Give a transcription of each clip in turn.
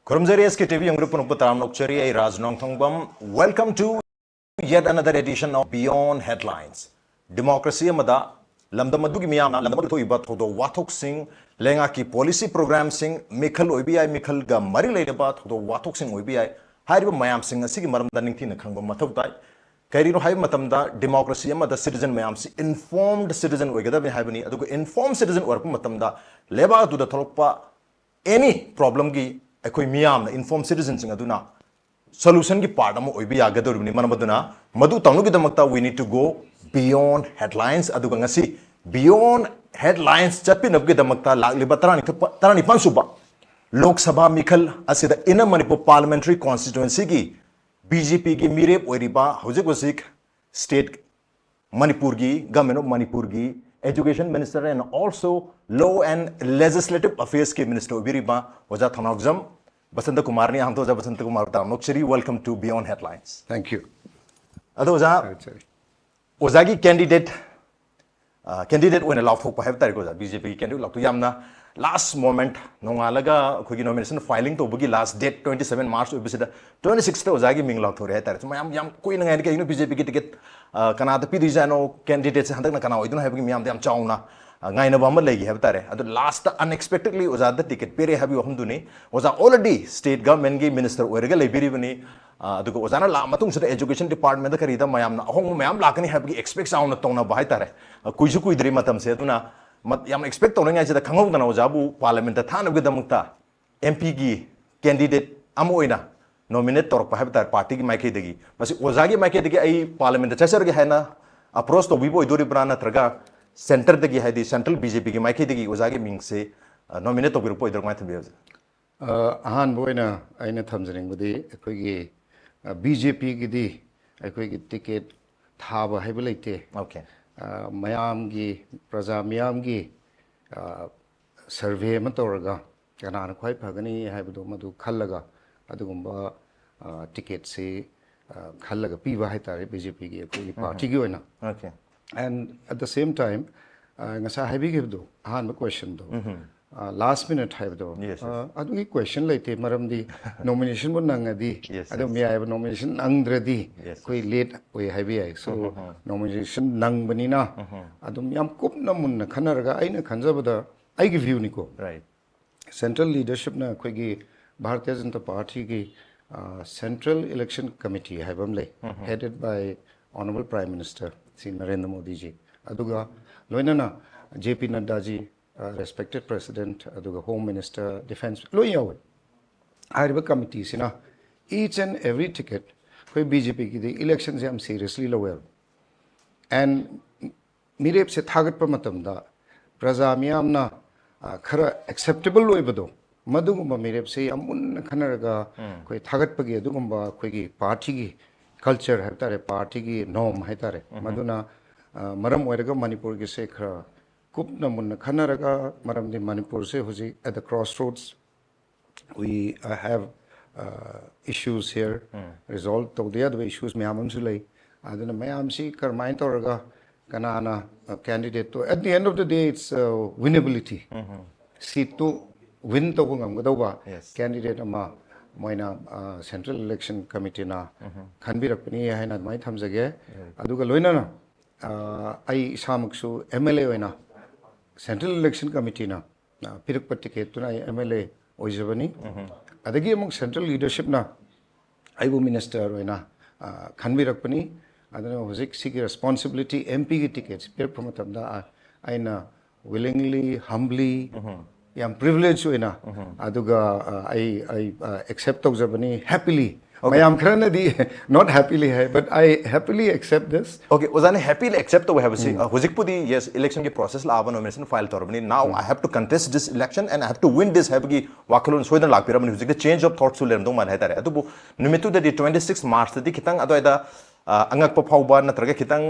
Kurumzari SKTV yung grupo ng Putaram Nokchari ay Raj Nongthombam. Welcome to yet another edition of Beyond Headlines. Democracy amada lamdamadugi miyamna lamdamadu iba thodo wathok sing lenga ki policy program sing mikhal oibi mikhal ga mari leidaba thodo wathok sing oibi hariba mayam sing asigi maramda ningthina khangba mathau tai kairino hay matamda democracy amada citizen mayam si informed citizen oigada haibani adugo informed citizen orpa matamda leba du da tholokpa any problem gi akoi miyam na informed citizens aduna solution ki part amo oibi yagadoruni manabaduna madu tawnu gi damakta we need to go beyond headlines aduga ngasi beyond headlines chapinab gi damakta lagliba tarani pansuba lok sabha mikhal asida ina manipur parliamentary constituency gi BJP gi mirep oiriba hojik state Manipur gi government of Manipur gi education minister and also law and legislative affairs ke minister obiriba oja Thounaojam Basanta Kumar ni hamto Basanta Kumar Nokchari. Welcome to Beyond Headlines. Thank you. Ado Ozagi candidate when allow for have BJP candidate lock to yamna last moment nongalaga kugi nomination filing to bugi last date 27 March ubisida 26 Ozagi ming lock to retire. So yam kui nang ke BJP ki ticket kana the pidijano candidates handak na kana idun have yam dem chauna ngai na bamba legi have tare adu last unexpectedly ozada ticket pere have hum duni was already state government gi minister oirga lebiri bani adu ko ozana la matung sida education department da karida mayam na hong mayam lakani have gi expect sauna tona bai tare kuisu kuidri matam se aduna yam expect tona ngai sida khangau dana ojabu parliament ta thana gi damukta MP gi candidate amoina nominate torpa have tare party gi maike degi basi ozagi maike degi ai parliament ta chasar gi haina approach to bibo idori brana traga center degi haidi central BJP gi maike degi ozagi ming se nominate to group idor mai thabi ahan boina aina thamjring budi ekoi gi BJP gi di ekoi gi ticket thaba haibelaite okay mayam gi praja miyam gi survey ma toraga kana khoi phagani haibudo madu khallaga adugumba ticket se khallaga piba haitare BJP gi ekoi party gi oina okay and at the same time ngasa haibi gi do ahan question do last minute have do adu question laite maramdi nomination mo nangadi adu mi ai nomination nangdradi koi late oi haibi ai so nomination nangbani na adu yam kupna munna khanaraga aina khanjabada ai gi view ni ko right central leadership na koi gi Bharatiya Janata Party gi central election committee haibam lay headed by honorable prime minister Sri Narendra Modi ji aduga loinana JP Nadda ji respected president aduga home minister defense loi yawe ariba committee sina each and every ticket koi BJP ki the elections am seriously lower and mirep se thagat pa matam da praja miyam na khara acceptable loi bado madugumba mirep se amun khanaraga koi thagat pa gi adugumba koi gi party gi culture hai tare party gi norm hai tare maduna maram oiraga Manipur gi se khara kupna munna khanaraga maram di Manipur se hoji at the crossroads we have issues here resolved to the other issues mayam su lai aduna mayam si karmain toraga kanana candidate to at the end of the day it's winnability seat to win to ngam gadawa candidate ama moina central election committee na khanbirakpani haina mai thamjage aduga loina na ai samaksu MLA oina central election committee na pirakpa ticket tuna MLA oijabani adagi among central leadership na aibu minister oina khanbirakpani adana hojik sigi responsibility MP gi tickets per promotamda aina willingly humbly yam privilege oina aduga I accept tawjabani happily mayam kharana di not happily hai but I happily accept this okay ozane happily accept to have hojikpudi yes election ki process la aba nomination file torbani now I have to contest this election and I have to win this have gi wakalon soidan lakpiramani hojik the change of thoughts to learn dong man hai tare adubu numitu the 26 March the kitang adoida angak pa phauba natraga kitang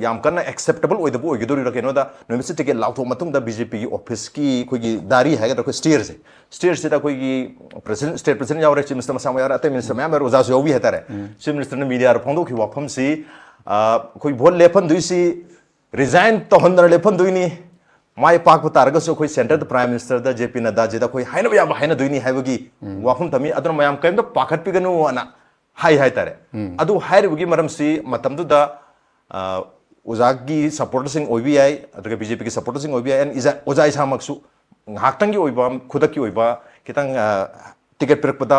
yam kana acceptable oidabu ogidori ra keno da nomination ticket lautho matung da BJP ki office ki koi gi dari hai ga ko stairs da koi gi president state president yaure chief minister masam yaure ate minister mayam ro zasu yobi hetare chief minister na media ra phongdo ki wafam si koi bhol lephan duisi resign to hondar lephan duini my पाक तारगसो कोई centre the prime minister the JP Nadda जेदा कोई हाइना बया हाइना दुइनी हाइबगी वाफम तमी other मयाम कयम the पाखत पिगनु अना high high तारे अदु हाइरबगी मरमसी मतमदु the ओजागी सपोर्टर्सिंग ओइबी I अदुगा BJP की सपोर्टर्सिंग ओइबी आई एन इजा ओजा इसामक्सु ngaktangi oiba khudaki oiba kitang ticket pirpada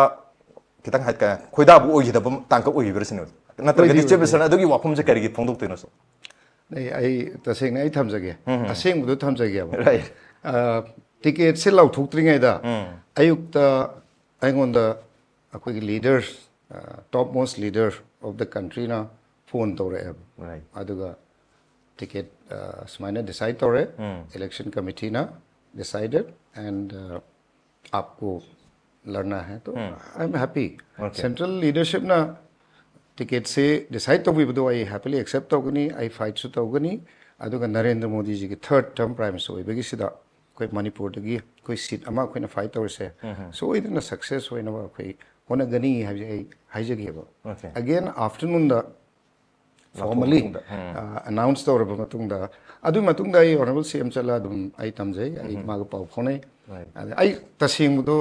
kitang hat ka khoida bu oigi da bam tangka oigi version natra gadi chebesana adugi wafum je karigi phongdok tino so nei ai taseng ai thamjage aseng bu thamjage ba right ticket se lau thuk tringai da ayuk ta aingon da akoi leaders top most leader of the country na phone tore right aduga ticket smaina decide tore election committee na decided and आपको लड़ना है तो I am happy central leadership ना ticket से decide तो भी बदो आई happily accept होगनी आई fight सु होगनी अदुगा नरेंद्र मोदी जी की थर्ड टर्म प्राइम मिनिस्टर होइबगी सिदा कोई मणिपुर दगी कोई सीट अमा कोइना फाइट तौरसे सो इदना सक्सेस होइना बा कोई होना गनी हाइजगेबा अगेन आफ्टरनून दा formally announced tawra matungda adu matungda I honorable CM chala dum ai tamjai ai maga pau phone ai tasing do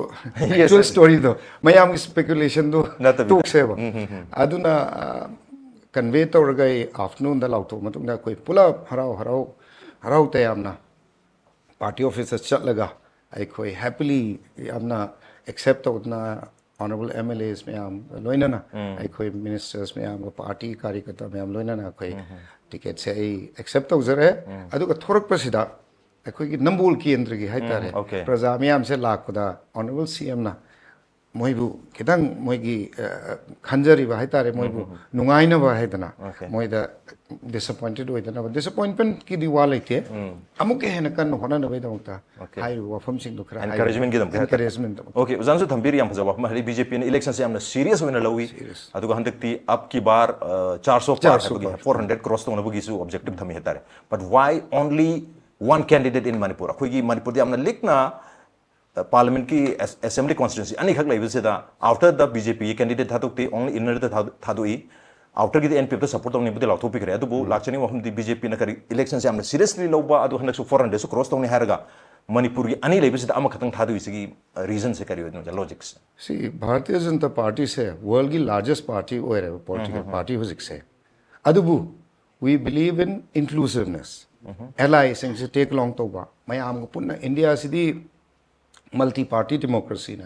actual story do mayam speculation do tok seba aduna convey tawra gai afternoon da lauto matungda koi pula harau tayamna party officers chatlaga ai koi happily amna accept tawna honorable MLAs ma'am लोइना ना आई कोई ministers ma'am को party कार्यकर्ता ma'am लोइना ना कोई ticket से आई accept हो जरे अदु का थोरक पर सीधा आई कोई की नंबूल की अंदर की है तारे प्रजा मैम से लाख पदा honorable CM ना मोइबु कितंग मोइगी खंजरी बा है तारे मोइबु नुंगाई ना बा है तना मोइदा disappointed होइदा ना disappointment की दीवार लेके अमुके है ना कन होना ना बेदा मुक्ता हाई वफम सिंह दुखरा encouragement की दम encouragement ओके उजान से थंबीर याम फजवा हमारी बीजेपी ने इलेक्शन से हमने सीरियस होने लवी अदुगा हंदकती अब की बार 400 पार 400 क्रॉस तो नबुगी सु ऑब्जेक्टिव थमी हेतारे but why only one candidate in Manipur अखोगी मणिपुर दे हमने लिखना पार्लियामेंट की असेंबली कॉन्स्टिट्यूंसी अनी खक लेबे सेदा आफ्टर द बीजेपी कैंडिडेट थादोक्ते ओनली इनर द थादोई आफ्टर की एनपीएफ तो सपोर्ट तौनी बुदे लाथो पिकरे अदुबो लाचनी वहम दी बीजेपी न करी इलेक्शन से हमने सीरियसली लौबा अदु हनक 400 सु क्रॉस तौनी हारगा मणिपुर की अनी लेबे सेदा अमा खतंग थादोई सिगी रीजन से करियो न लॉजिक्स सी भारतीय जनता पार्टी से वर्ल्ड की लार्जेस्ट पार्टी ओरे पॉलिटिकल पार्टी हुजिक से अदुबु वी बिलीव इन इंक्लूसिवनेस एलाई सिंग से टेक लॉन्ग तोबा मयाम को पुन्ना इंडिया सिदी मल्टी पार्टी डेमोक्रेसी ने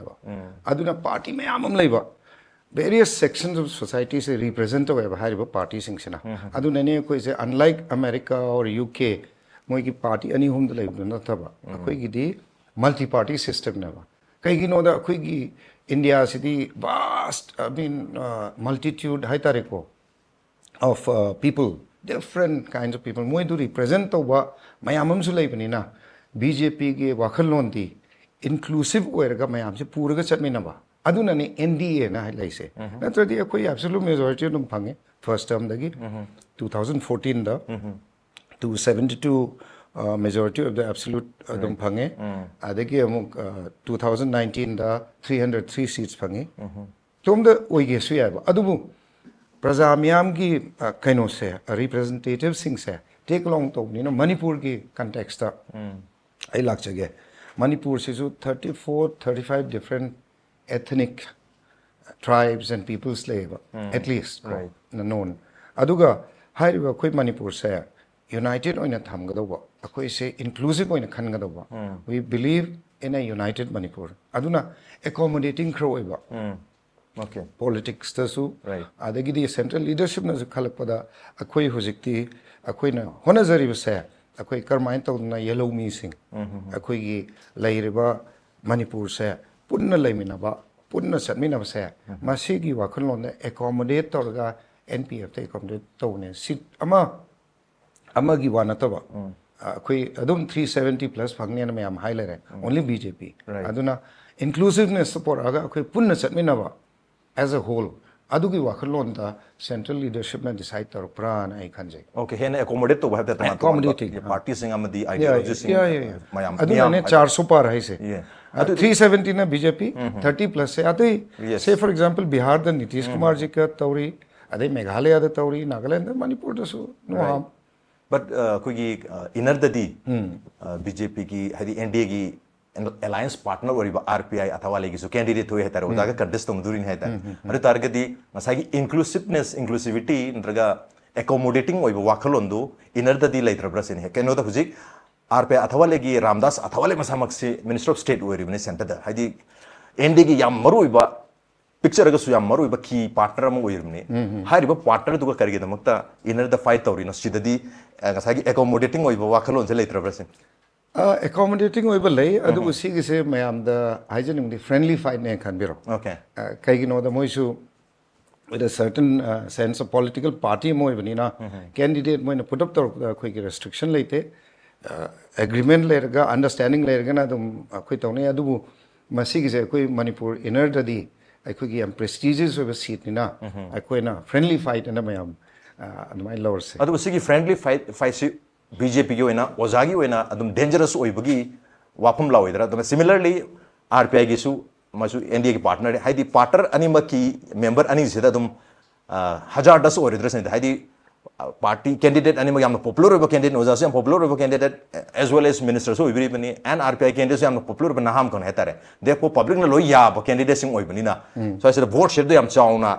अदुना पार्टी में आमम लेबा वेरियस सेक्शंस ऑफ सोसाइटी से रिप्रेजेंट होए हारिबा पार्टी सिंगसिना अदुना ने कोई से अनलाइक अमेरिका और यूके मोई की पार्टी अनी हुम लेबा नथबा अखोई गिदी मल्टी पार्टी सिस्टम ने कईगिनो दा अखोई गी इंडिया सिदी वास्ट आई मीन मल्टीट्यूड हाई तारे को of people different kinds of people मोई दु रिप्रेजेंट तोबा मयामम सु लेबनिना बीजेपी के वाखलोन दी inclusive ओएरगा मैम से पूरगा चटमिनबा अदुना ने एनडीए ना लाइसे नत्रदि कोई एब्सोल्यूट मेजॉरिटी दम फंगे फर्स्ट टर्म दगी 2014 दा 272 मेजॉरिटी ऑफ द एब्सोल्यूट दम फंगे अदगी अमुक 2019 दा 303 सीट्स फंगे तुम द ओइगे सुयाबा अदुबु प्रजा म्याम की कैनो से रिप्रेजेंटेटिव सिंग से टेक लॉन्ग तो नी मणिपुर की कंटेक्स्ट ता आई लाग जगे मणिपुर से 34-35 different ethnic tribes and peoples labor at least known aduga hairiba koi manipur se united oina thamgadoba akoi se inclusive oina khangadoba we believe in a united manipur aduna accommodating croiba okay politics tasu adagi di central leadership na khalakpada akoi hojikti akoi na honazari se अखोई करमाइन तौना yellow मी सिंह अखोई लेरिबा मणिपुर से पुन्न लेमिनबा पुन्न सटमिनबा से मसीगी वाखलोन accommodate तौरगा NPF ते accommodate तौने seat अमा की वानतबा अखोई अदुम 370 प्लस फंगने न मैम हाई लेरे ओनली बीजेपी अदुना इंक्लूसिवनेस सपोर्ट आगा अखोई पुन्न सटमिनबा एज अ होल अदुगी वाखलोन दा सेंट्रल लीडरशिप ने डिसाइड तौर प्रान आई खंजे ओके हेन एकोमोडेट तो बहते तमा एकोमोडेटिंग पार्टी सिंग अमदी आइडियोलॉजी सिंग मयाम अदुना ने 400 पार है से 370 ना बीजेपी 30 प्लस से आते से फॉर एग्जांपल बिहार द नीतीश कुमार जी का तौरी अदे मेघालय द तौरी नागालैंड द मणिपुर द सु नो हाम but koigi inner dadi BJP ki hadi NDA ki alliance partner oriba RPI athawa legi so candidate hoye hetare odaga contest tom durin heta adu targadi masagi inclusivity ndraga accommodating oiba wakhalondu inner dadi laitrabra sen he keno da hujik RPI athawa legi Ramdas athawa le masamak se minister of state oribne center da hadi NDA ki yam maru oiba picture aga su yam maru oiba ki partner am oirne hariba partner duga karige damakta inner the fight tawrina sidadi ngasagi accommodating oiba wakhalon se laitrabra sen accommodating oiba lay adu usigi se mayam da hygienic the friendly fight ne khanbiro okay kaigino da moisu with a certain sense of political party mo ibnina candidate mo put up the quick restriction leite agreement lerga understanding lerga na dum khoi tawne adu masigi se koi Manipur inner da di akhoi gi am prestigious of a seat ni na akhoi na friendly fight na mayam my lower se adu usigi friendly fight si BJP gi oina ozagi oina adum dangerous oibagi wapum laoidra adum similarly RPI gi su masu NDA ki partner haidi partner anima ki member ani sida adum hazard das oridra sen haidi party candidate anima yam popular oiba candidate ozasu yam popular oiba candidate as well as minister so ibri bani and RPI candidate yam popular bana ham kon hetare therefore public na lo ya ba candidate sing oibani na so I said vote share do yam chauna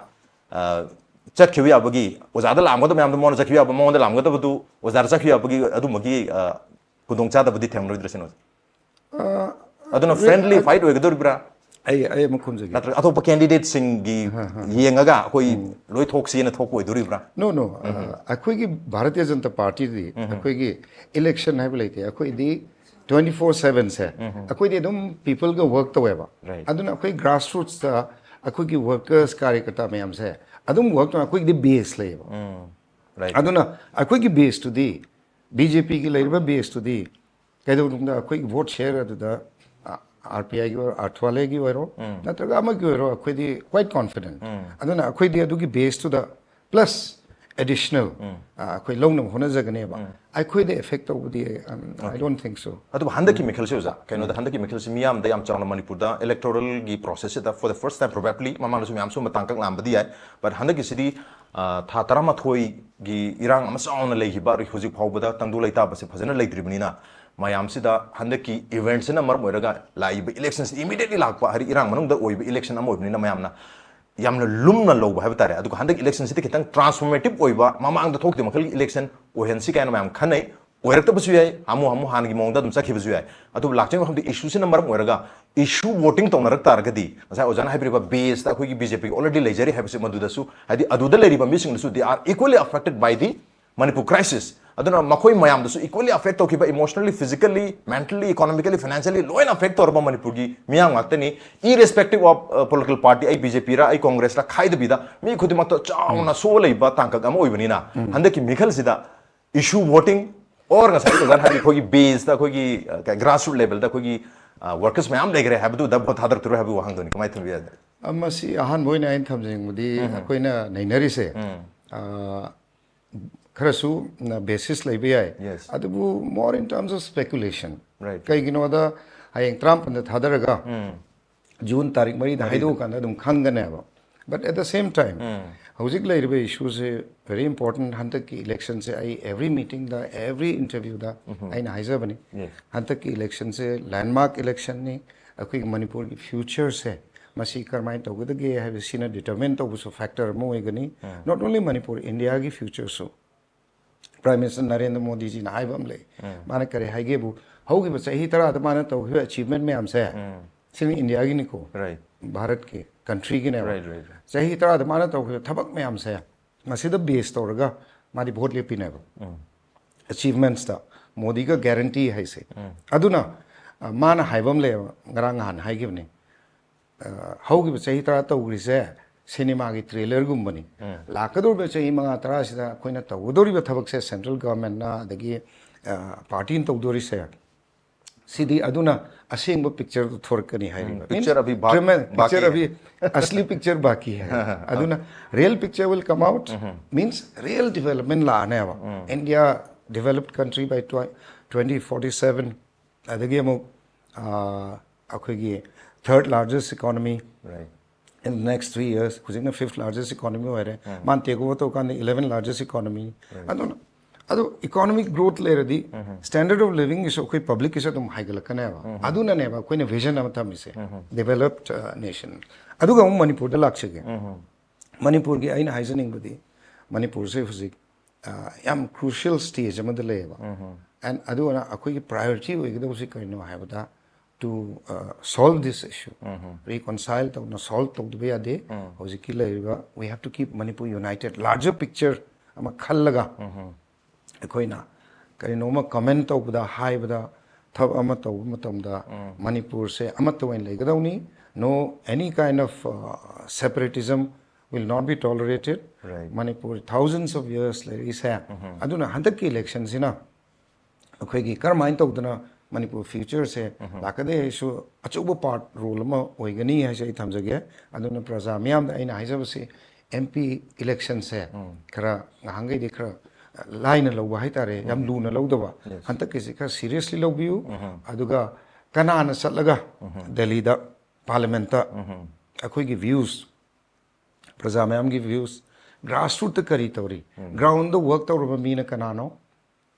chakhiwi abagi ozada lamgada mayam mon chakhiwi ab mon da lamgada budu ozada chakhiwi abagi adu magi kudong chada budi themno idresen aduna friendly fight oigador ai makhum jagi natra athopa candidate singi yengaga koi loi thoksi na thok oidori bra no akhoi gi Bharatiya Janata Party di akhoi gi election hai belaite akhoi di 24/7 se akhoi di dum people go work to weba aduna akhoi grassroots ta akhoi gi workers karyakarta mayam se adum work to akhoi di base leba right aduna akhoi gi base to di BJP gi leba base to di kaido dum da akhoi vote share adu da RPI gi or Arthwale gi oiro natraga ama gi oiro akhoi di quite confident aduna akhoi di adu gi base to the plus additional akhoi longnam hona jagane ba akhoi the effect of the I don't think so adu handaki mikhal se uza kaino da handaki mikhal se miyam da yam chawna Manipur da electoral gi process da for the first time probably mamang su miyam su matangkak lambadi ai but handaki sidi tha tarama thoi gi irang ama sauna lei hi ba ri hojik phawbada tangdu leita ba se phajana leitribni na mayam sida handaki events na mar moiraga live elections immediately lakpa hari irang manung da oiba election am oibni na mayam na yamna lumna loba haba tare adu handak election sidi kitang transformative oiba mamang da thokti makhal election ohensi kaina mayam khanai oirakta basu yai amu hangi mongda dum sakhi basu yai adu lakcheng hamdi issue sina mar moiraga issue voting tongnarak targadi asa ojana habriba base ta khogi BJP already lejari habse maduda su hadi aduda leriba mising su they are equally affected by the Manipur crisis aduna makhoi mayam dasu equally affect tokiba emotionally physically mentally economically financially loin affect torba Manipur gi miyam ngakte ni irrespective of political party ai BJP ra ai Congress ra khaida bida mi khudimak to chauna so leiba tangkak am oibani na handaki mikhal sida issue voting or ngasai to gan hari khogi base ta khogi grassroots level ta khogi workers mayam legre habdu da bot hadar turu habu hang doni kamai thumbi amasi ahan boina in thamjeng mudi koina nainari se kharasu basis laibe ai adubu more in terms of speculation right kai gino da hayeng Trump and thadaraga June tarik mari da haidu kan dum khangane ba but at the same time hojik laibe issues very important hantak ki election se ai every meeting da every interview da aina haiza bani hantak ki election se landmark election ni akoi Manipur ki future se masi karmai togudage have seen a determined to so factor mo egani not only Manipur India ki future so Prime Minister Narendra Modi ji na haibam le mana kare haige bu hogi ba sahi tara da mana to achievement me amse sin India gi ni ko right Bharat ke country gi ne right sahi tara da mana to thabak me amse masi da base to raga mari vote le pine ba achievements da Modi ka guarantee hai se aduna mana haibam le ngarang han haige ne hogi ba sahi tara to ri se cinema ki trailer gumbani lakador be chahi manga tara sida koina tawdori be thabak se central government na adagi party in tawdori se sidi aduna asing bo picture to thorkani hai picture abhi picture abhi asli picture baki hai aduna real picture will come out means real development la ane ba India developed country by 2047 adagi mo akhoi third largest economy right in the next 3 years, who's in the 5th largest economy, man take over to 11th largest economy. ado economic growth leradi standard of living is okay public is adum haigalakane ba aduna ne ba koine vision am tham ise developed nation aduga manipur da lakchege manipur gi aina haizening budi manipur se huzik yam crucial stage am da leba and aduna akoi gi priority oigida usi kaino haibada to solve this issue reconcile to solve to be ade hojiki leba we have to keep manipur united larger picture ama khallaga अखोइना करिनोमा comment तौबदा हाइबदा थब अमा तौब मतमदा मणिपुर से अमत वइन लेगदौनी no any kind of separatism will not be tolerated Manipur thousands of years later is aduna handak ki election sina अखोइगी करमाइन तौदना मणिपुर फ्यूचर से लाकदे सु अचुब पार्ट रोल म ओइगनी है से थमजगे अदुना प्रजा मियाम दा आइना हाइजबसे एमपी इलेक्शन से खरा ngahangei de खरा लाइन लौबा हाइतारे याम लूना लौदबा हंतक किसी का सीरियसली लौबियु अदुगा कनाना चलगा दिल्ली दा पार्लियामेंट ता अखोई की व्यूज प्रजा मैम की व्यूज ग्रासरूट करी तौरी ग्राउंड द वर्क तौरबा मीना कनानो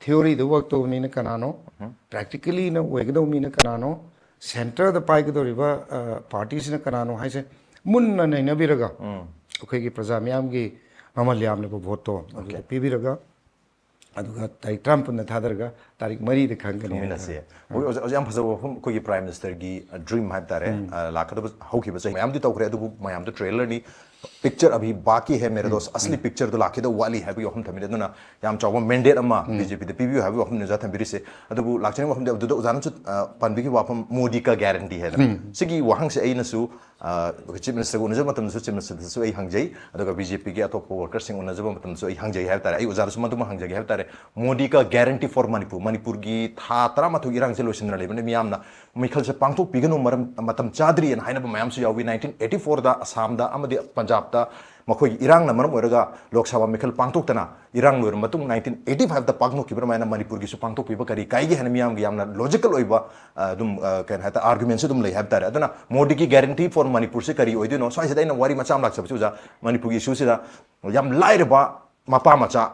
theory the work to मीना कनानो practically ना वेगदो मीना कनानो सेंटर द पाइगदो रिबा पार्टीज ना कनानो हाइसे मुन्ना नैना बिरगा अखोई की प्रजा मैम की ममल्याम ने वोट तो पीबिरगा अदुगा तारीख ट्रम्प ने थादरगा तारीख मरी दे खंगनी मिनसे ओजाम फजो हम कोई प्राइम मिनिस्टर की ड्रीम हाइब तारे लाखद होखि बसे मयाम दि तौखरे अदुबु मयाम द ट्रेलर नि पिक्चर अभी बाकी है मेरे दोस्त असली पिक्चर तो लाखिद वाली है भी हम थमिदे दुना याम चाव मैंडेट अमा बीजेपी द पीबी है हम ने जाथा बिरिसे अदुबु लाखचने हम दे दुदो उजान पनबी की वाफम मोदी का गारंटी है सिगी वहां से अइनसु चीफ मिनिस्टर को नजर मतम चीफ मिनिस्टर सु अइ हंगजै अदुगा बीजेपी के अतोप वर्कर सिंग नजर मतम सु अइ हंगजै है तारे अइ उजान सु मतम हंगजै है तारे मोदी का गारंटी फॉर मणिपुर की था तरा मथु इरांग से लोसन लेबने मियामना मिखल से पांगथोक पिगनो मरम मतम चाद्री एन हाइना मयाम सु यावी 1984 दा असम दा अमदि पंजाब दा मखोई इरांग ना मरम ओरगा लोकसभा मिखल पांगथोकतना इरांग लोर मतुंग 1985 दा पांगनो किबर मायना मणिपुर की सु पांगथोक पिब करी काइगी हन मियाम गी यामना लॉजिकल ओइबा दुम कैन हाता आर्गुमेंट से दुम लै हब तारे अदना मोदी की गारंटी फॉर मणिपुर से करी ओइदिनो साइसे दैना वारी मचाम लाक्सब सुजा मणिपुर की इशू सिदा याम लाइरबा मपा मचा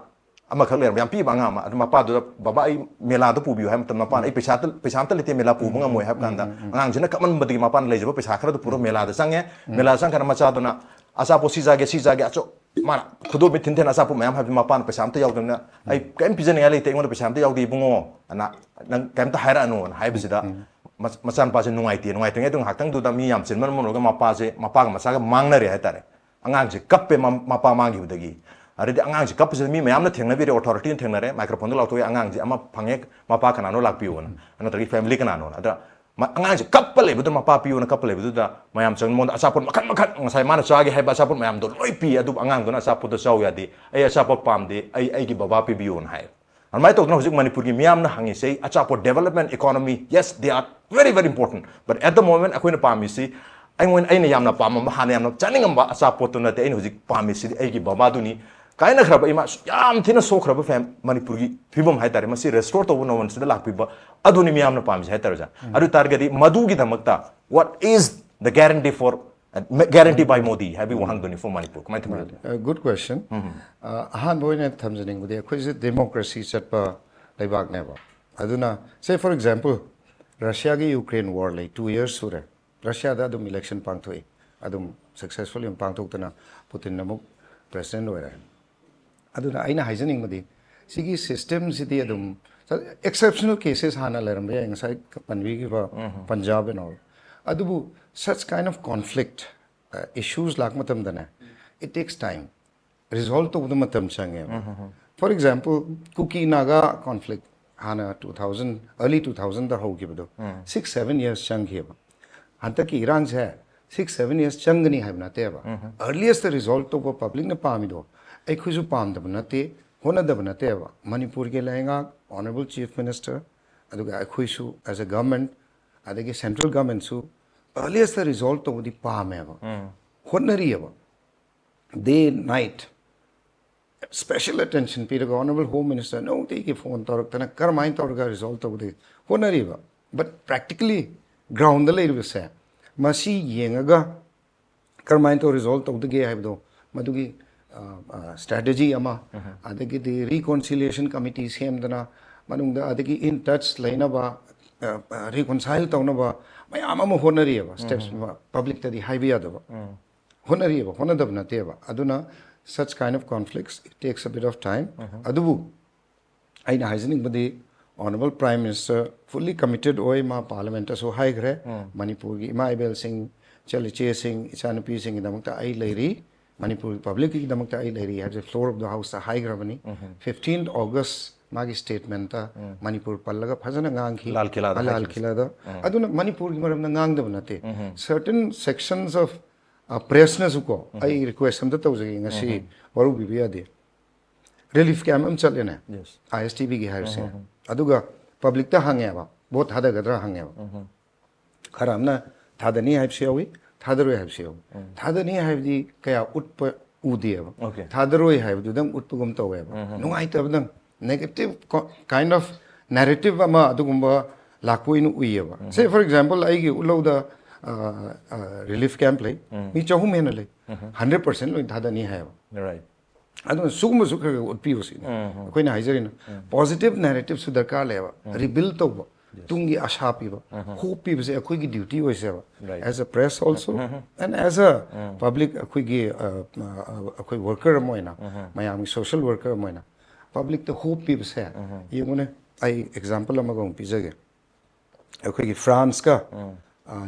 अमा खल लेर याम पी बांगा मा मपा दो बाबा आई मेला दो पुबियो हम त मपा आई पैसा त लेते मेला पुबंगा मोय हब कांदा अंगांग जने कमन बदि मपा लेजबो पैसा खरा दो पुरो मेला द संगे मेला संग खरा मचा दोना असापो सीजागे अचो माना खुदो बि थिनथेन असापो मयाम हब मपा पैसा त यावदना आई कैम पिजने या लेते इंगोन पैसा त यावदि बुंगो अना नंग कैम त हायरा नो हायबसिदा मचान पासे नुंगाइते ngedung हाक्तंग दुदा मी याम चिनमन मनोगा मपा से मपा गा मसा गा मांगनरे हायतारे अंगांग जे कप्पे मपा मांगी बुदगी अरे अंगांग जे कप मी मैम थेंगनबीरे अथॉरिटी थेंगनरे माइक्रोफोन लाउथोय अंगांग जे अमा फंगे मपा कनानो लाकपियोन नतरी फैमिली कनानो अदा अंगांग जे कप लेबदु मपा पियोन कप लेबदुदा मैम चंग मोन अचापोट मखन मखन ngasai mana chaगे हाइबा अचापोट मैम दो लोई पी अदु अंगांग दोना अचापोट चाव यादि आई अचापोट पामदे आई की बाबा पिबियोन हाय अनमाय तो हजिक मणिपुर की मियाम ना हंगी से अचापोट development economy yes they are very very important but at the moment अखोइन पामिसी अइने यामना पामम हाने यामना चानिंगम अचापोट तो नते अइने हजिक पामिसी आई की बाबा दुनी कायना खरब इमा याम थिना सोखरब फैम मणिपुर की फिबम हाइतारे मसी रेस्टोर तो नो वन सिदा लाकपिबा अदुनि मियामना पामिसी हाइतारजा अदु टारगेट मधु की धमकता what is the guarantee for guarantee by Modi have you one for Manipur come on good question han boy ne thamjning budi khoi je democracy chatpa laibak ne ba aduna say for example Russia gi Ukraine war lai 2 years sure Russia da dum election pangthoi adum successfully pangthokna Putin namuk president oira aduna aina haijening budi sigi system sidi adum exceptional cases hana leram ya ngai panwi gi ba Punjab and all adubu such kind of conflict issues like matam dana it takes time resolve to the matam change for example Kuki Naga conflict hana 2000 early 2000 da ho gibdo 6-7 years chang heba anta ki Iran se 6-7 years chang ni habna te ba earliest the result to public na pamido ai khuju pam da banate hona da banate ba Manipur ke laenga honorable chief minister aduga ai khuisu as a government adagi central government su earliest the result of the palm ever. Ordinary ever. Day, night. Special attention. Peter, Honorable Home Minister, no, take a phone, Tortana, Carmine Torga result of the ordinary ever. But practically, ground the lady was say. Masi Yengaga, Carmine to result of the gay Habdo, Madugi, strategy ama adagi the reconciliation committee semdana manungda adagi in touch lainaba reconcile tawnaba mayam ama honariba steps public tadi highway adaba honariba honadab nateba aduna such kind of conflicts it takes a bit of time adubu aina hygienic badi honorable prime minister fully committed oi ma parliament so high gre manipur gi maibel singh chaliche singh ichanupi singh damakta ai leiri manipur public gi damakta ai leiri has the floor of the house high gravani 15th august magi statement ta manipur pallaga phajana ngang khi lal kila da aduna manipur gi maram na ngang da banate certain sections of press na suko ai request am ta tawjagi ngasi waru bibiya de relief camp am chale na ISTB gi hire se aduga public ta hangya ba bot hada gadra hangya ba kharamna thadani haib se awi thadaru haib se awi thadani haib di kaya utpa udi ba thadaru haib du dang utpa gum tawe ba nungai ta dang negative kind of narrative ama adugumba lakoi nu uye ba say for example ai gi ulo da relief camp lay mi chahum hen lay 100% lo thadani haib right adun sugum su khar utpi usi koi na haijarina positive narrative su darkar leba rebuild to tungi asha pi ba hope pi se akoi gi duty hoise ba as a press also and as a public akoi gi akoi worker moina mayam social worker moina public the hope pi se yengone ai example amagong pijage akoi gi France ka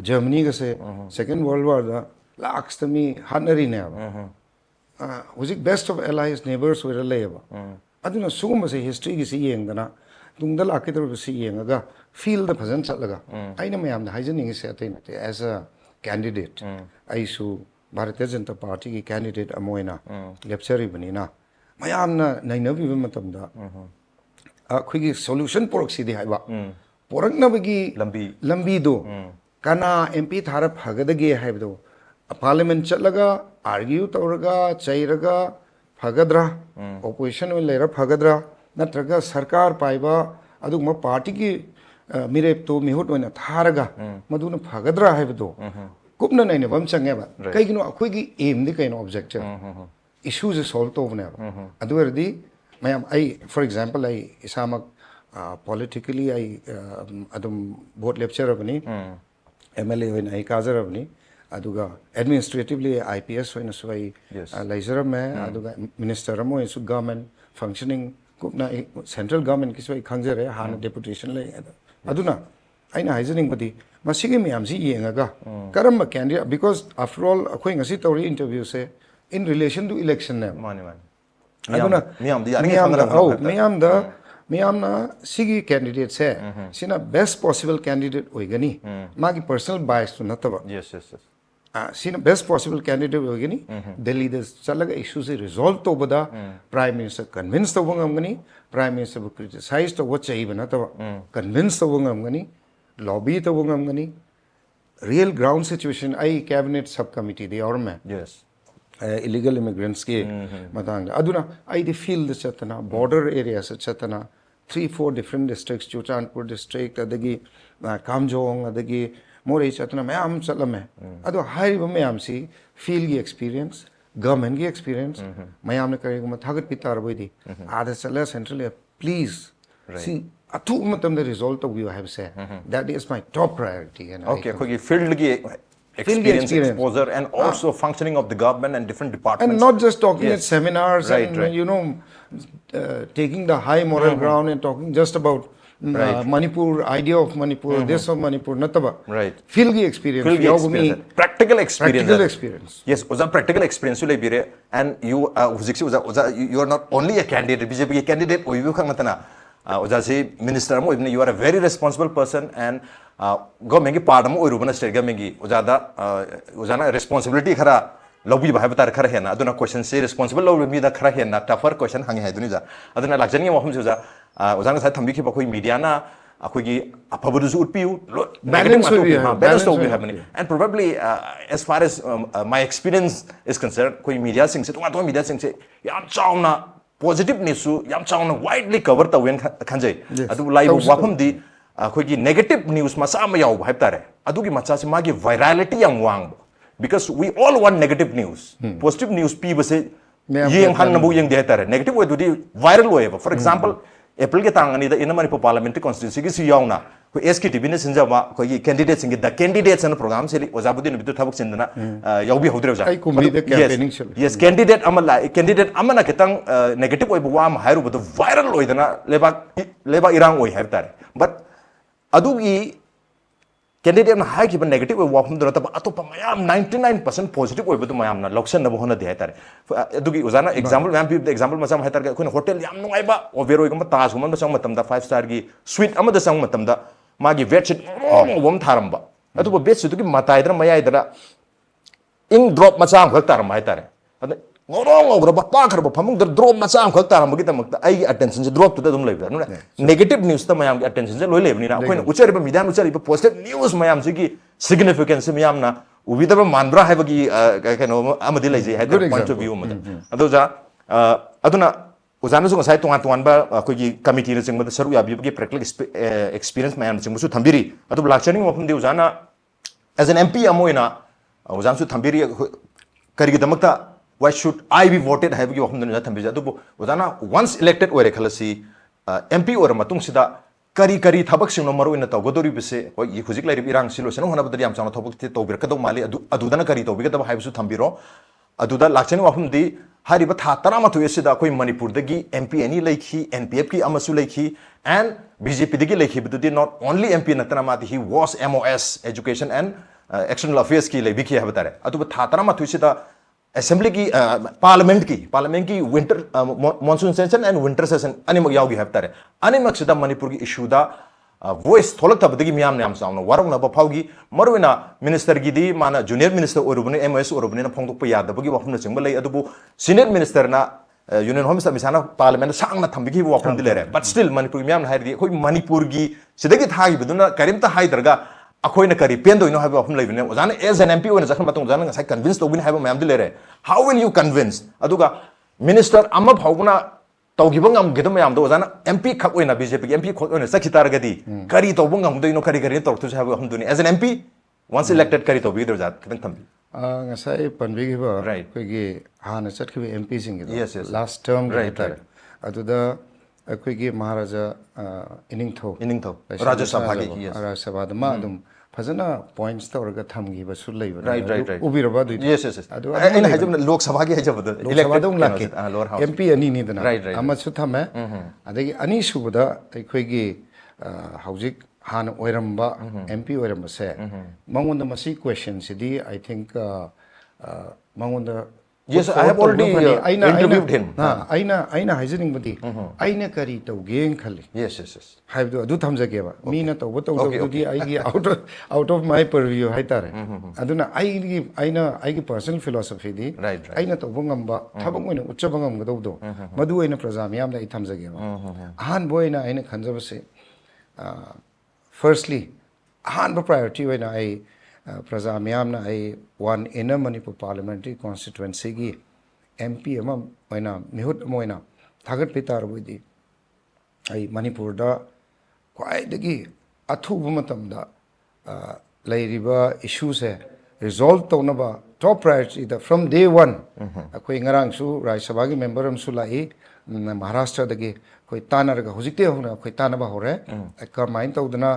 Germany ka se second world war da lakhs tami hanari ne was it best of allies neighbors were leba aduna sugum se history gi si yengdana tungda lakidar si yengaga feel the present chalaga aina mayam da haijaning se atain as a candidate aisu Bharatiya Janata Party ki candidate amoina lecture banina mayam na nainabi matamda akhigi solution porok si di haiba porak na bagi lambi do kana MP thara phagadage haibdo parliament chalaga argue tawraga chairaga phagadra opposition will lera phagadra natraga sarkar paiba adugma party ki mirep to mihut oina tharaga maduna phagadra haibdo kupna naine bam changeba kaigino akhoi gi aim ni kaino objective issues is solve to bne aduerdi mayam ai for example ai isamak politically ai adum vote lecture bani MLA oina ai kazara bani aduga administratively IPS hoina swai laser me aduga minister mo isu government functioning kupna central government ki swai khangjare hana deputation le aduna aina hygienic badi masigi miyam si yengaga karamba candidate because after all akhoi ngasi tawri interview se in relation to election ne mani aduna miyam na sigi candidate se sina best possible candidate oigani magi personal bias to nataba yes seen best possible candidate ogini Delhi the chalaga issues resolve to bada prime minister convinced to ngamgani prime minister criticize to what chahi bana to convinced to ngamgani lobby to ngamgani real ground situation ai cabinet subcommittee the orme yes illegal immigrants ke matang aduna ai the field chatana border areas chatana 3-4 different districts Churchandpur district adagi Kamjong adagi more chatna mayam chalame ado haiba mayam si field gi experience government gi experience mayam ne kare ma thagat pitar boidi ada chala central please see atu matam the result of you have said that is my top priority and okay khogi field gi experience exposure and also functioning of the government and different departments and not just talking at seminars and you know taking the high moral ground and talking just about Manipur, idea of Manipur, this of Manipur, nataba. Right. Field experience. Practical experience. Yes, was a practical experience. And you are not only a candidate, BJP candidate, minister, you are a very responsible person and government part of state government responsibility. Lobby by Habitat Karahena, I don't know question say responsible lobby the Karahena, tougher question hanging Haduza. I don't know like Jenny Mohamsuza, Ozana Tamiki Pako Mediana, Akugi, Apabuzu Piu, balance will be happening. And probably as far as my experience is concerned, Kui media sings it, what media sings it, Yam Chauna, positive Nisu, Yam Chauna widely covered the win Kanje. Adu live Wapam di Kuigi negative news Masama Heptare, Adugi Machasi virality yang wang. Because we all want negative news. Positive news, people say, yeng han nabu yeng de tare negative way dudi viral way for example April ke tang ani da in Manipur parliamentary constituency ki si yauna ko SKTV ne sinja ma ko yi candidates ngi the candidates an program se ozabudin bitu thabak sindana yaubi hodre ja ai kumbi de campaigning chal yes candidate amana ketang negative way bu wa ma hairu bu viral way dana leba irang way har tare but adu gi candidate na high given negative way wa hum dana ta atopa mayam 99% positive way bu mayam na loction na bu hona de hai tare adu gi uzana example mayam bi example masam hai tare ko hotel yam nungai ba overo igam taj guman ba sang matam da 5 star gi suite amada sang matam da magi bedsheet wom tharam ba adu ba bedsheet gi matai dra mayai dra ing drop macam khak taram hai tare ngorong ngor ba pa khar ba phamung der drop macam khak taram gi tamak ai attention se drop to da dum lei ba negative news ta mayam gi attention se loi lei ni na ko uchari ba midan uchari ba positive news mayam se gi significance mayam na ubi da ba manbra hai ba gi kaino amadi lei je hai point of view ma adu ja aduna uzana su ngasai tuan ba ko gi committee na singba saru ya bi gi practical experience mayam singbu su thambiri adu lakchani mo phum di uzana as an MP amoina uzan su thambiri kari gi damakta why should I be voted have you often thambi ja du uzana once elected ore khalasi MP or matung sida kari thabak sing no maru ina tawgodori bise ko yi khujik lai irang silo sen hona badari am chana thobuk te tobir ka do mali adu dana kari tobi ka da haibu su thambiro adu da lakchani wafum di hari ba tha tara ma thu sida koi Manipur dagi MP ani laikhi NPF ki amasu laikhi and BJP dagi laikhi bidu di not only MP natana ma he was MOS education and external affairs ki lai biki habtare adu ba tha tara ma thu sida assembly ki parliament ki winter monsoon session and winter session ani mag yaugi haptare ani mag sida Manipur ki issue da voice tholak tabdagi miyam ne am sauna warang na ba phaugi marwina minister gi di mana junior minister orubuni MOS orubuni na phongdok pa yada bagi wafum na chingba lai adubu senior minister na union home minister misana parliament sang na thambigi wafum dilere but still Manipur miyam na haidi khoi Manipur gi sidagi thagi biduna karimta haidarga akoina kari pendo ino haiba hum leibine ozana as an MP ona zakhan batong jana ngasai convince tobin haiba mayam dilere how will you convince aduga minister amma bhauguna tawgiba ngam gedam mayam do ozana MP khak oina BJP ki MP khot oina sakhitara gadi kari tobung ngam do ino kari tortu haiba hum duni as an MP once elected kari tobi do jat kadang thambi ngasai panbi gi ba koi gi hana chat ki MP sing gi last term right aduda koi gi maharaja iningtho Rajya Sabha gi Rajya Sabha da ma dum fazana points ta orga thamgi ba sul lei ba right ubiraba du yes adu ai hajum lok sabha gi hajab da elected dum lakke MP ani ni dana ama su thame adagi ani subada koi gi haujik han oiramba MP oiramba se mangonda masi question sidi I think mangonda yes I have already interviewed him aina haijening budi aina kari tawgeng khali yes haibdu adu thamjage ba mina tawbo di aigi out of my purview haitare aduna aigi personal philosophy di aina tawbo ngamba thabang oina uchaba ngam gadawdo madu oina prajam yam da I thamjage ba han boina aina khanjaba se firstly han ba priority oina ai Praja miyam na ai one in a Manipur parliamentary constituency gi MP ama oina mihut moina thagat pitar budi ai Manipur da kwai dagi athu bumatam da lairiba issue se resolve tawna ba top priority da from day one akoi ngarang su Rajya Sabha gi member am su lai Maharashtra dagi koi tanar ga hojikte hona koi tanaba hore ka mind tawdana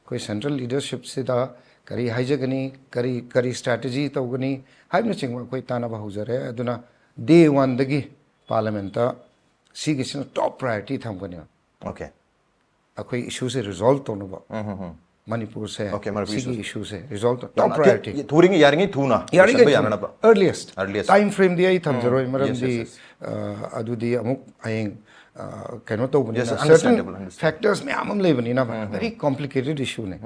koi central leadership se da kari haijagani kari strategy tawgani haibna chingwa koi tana ba hujare aduna day one dagi parliament ta sigi sina top priority thamgani okay akoi issue se resolve tonu ba Manipur se sigi issue se resolve top priority thuring yaringi thuna yana ba earliest time frame di ai thamjaro maram di adu di amuk ayeng cannot open certain factors me amam lebani na very complicated issue ne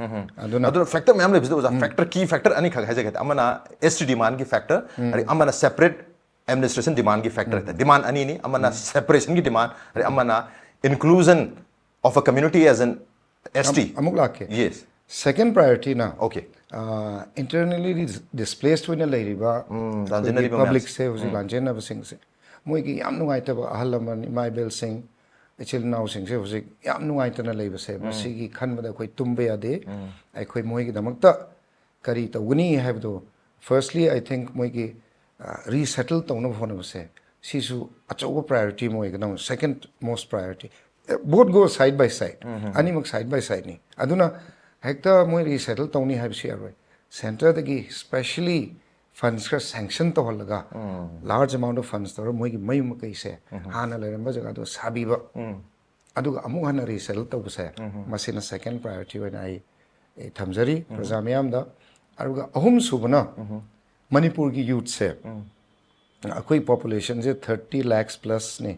aduna factor me am lebis was a factor key factor ani khag haje gata amana ST demand ki factor ari amana separate administration demand ki factor demand ani ni amana separation ki demand ari amana inclusion of a community as an ST amuk lakke yes second priority na okay internally displaced wina leiriba public se hoji lanjena basing se moi gi yam nungai ta ba ahalaman mai bel sing ichil naw sing se hoji yam nungai ta na leiba se masi gi khan bada koi tumbe ade ai koi moi gi damakta kari ta uni have do firstly I think moi gi resettle tawna phone se sisu achoba priority mo ekdam second most priority both go side by side animak side by side ni aduna hekta moi resettle tawni have share right center dagi especially funds ka sanction to holaga large amount of funds to moi gi mai ma kai se hana leramba jaga do sabi ba aduga amu hana resettle to se masina second priority when I thamjari prajamayam da aruga ahum subana manipur gi youth se akoi population je 30 lakhs plus ne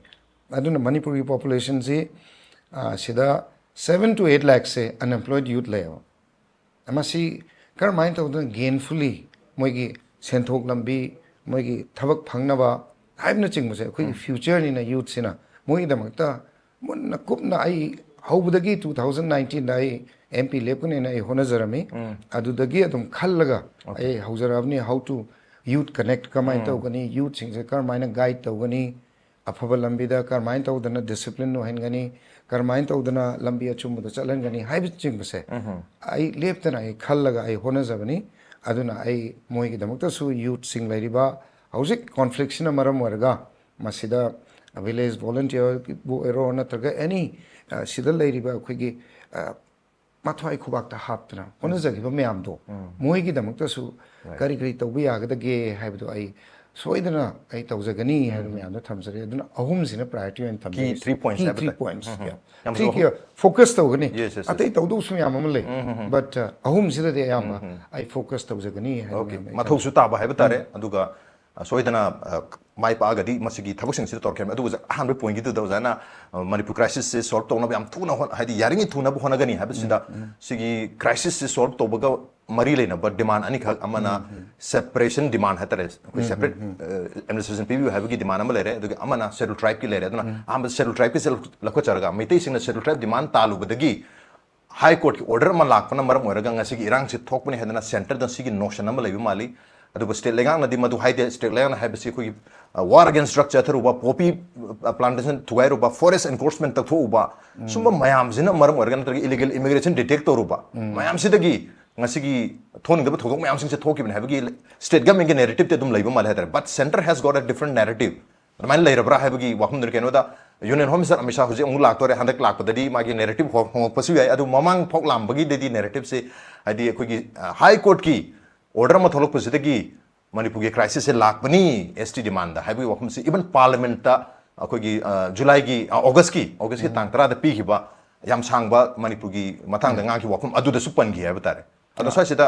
aduna manipur gi population je sida 7 to 8 lakhs se unemployed youth layo amasi kar mind to gainfully moi gi senthok lambi moi gi thabak phangnaba haibna chingba se akoi future ni na youth sina moi damakta munna kupna ai hawbudagi 2019 dai MP lepune na hona jarami adudagi adum khallaga ai hawjarabni how to youth connect kamain tawgani youth singse karmaina guide tawgani afaba lambida karmain tawdana discipline no hengani karmain tawdana lambi achumda chalangani haibit chingbase ai leptana ai khallaga ai hona jabani aduna ai moi gi damakta su youth sing lairiba hauzik conflict na maram warga masida village volunteer bu ero na taga any sida lairiba khoigi mathwai khubak ta haptana hona jagi ba myam do moi gi damakta su kari kari tawbi yagadage haibdo ai soidana ai tawjagani hairu myam da thamjari aduna ahum sina priority and thamjari key 3 points 3 points yeah 3 key focus tawgani atai tawdu su myam amle but ahum sida de yam ai focus tawjagani okay mathau su ta ba haiba tare aduga soidana mai pa gadi masigi thabak sing sida torkem adu ahan point gi da jana manipur crisis se solve tawna yam thuna hadi yaringi thuna bu honagani habi sida sigi crisis se solve tawbaga mari leina but demand ani khak amana separation demand hatare separate administration pbu have gi demand amale re adu amana scheduled tribe ki lere aduna am scheduled tribe ki sel lakho charga meitai sing scheduled tribe demand talu badagi high court ki order ma lakpana maram oraga ngasi gi irang se thokpani hedana center da sigi notion amale bi mali adu state legang na di madu haide state legang na have si ko war against structure through ba poppy plantation thuai ro ba forest enforcement tak tho ba sumba mayam jina maram organ na illegal immigration detect to ro ba mayam sidagi ngasigi thon ga thogok mayam sing se thoki bin have gi state government ge narrative te dum laiba mal hader but center has got a different narrative man lai rabra have gi wakum dur keno da union home minister amisha hoje amul lak tore handak lak padadi magi narrative hong pasu ai adu mamang phok lam bagi dedi narrative se adi ko gi high court ki order ma tholok pasidagi manipur ge crisis se lak bani st demand da have gi wakum se even parliament ta ko gi july gi august ki tang tara da pi gi ba yam sang ba manipur gi matang da nga ki wakum adu da supan gi have tare adu sa sida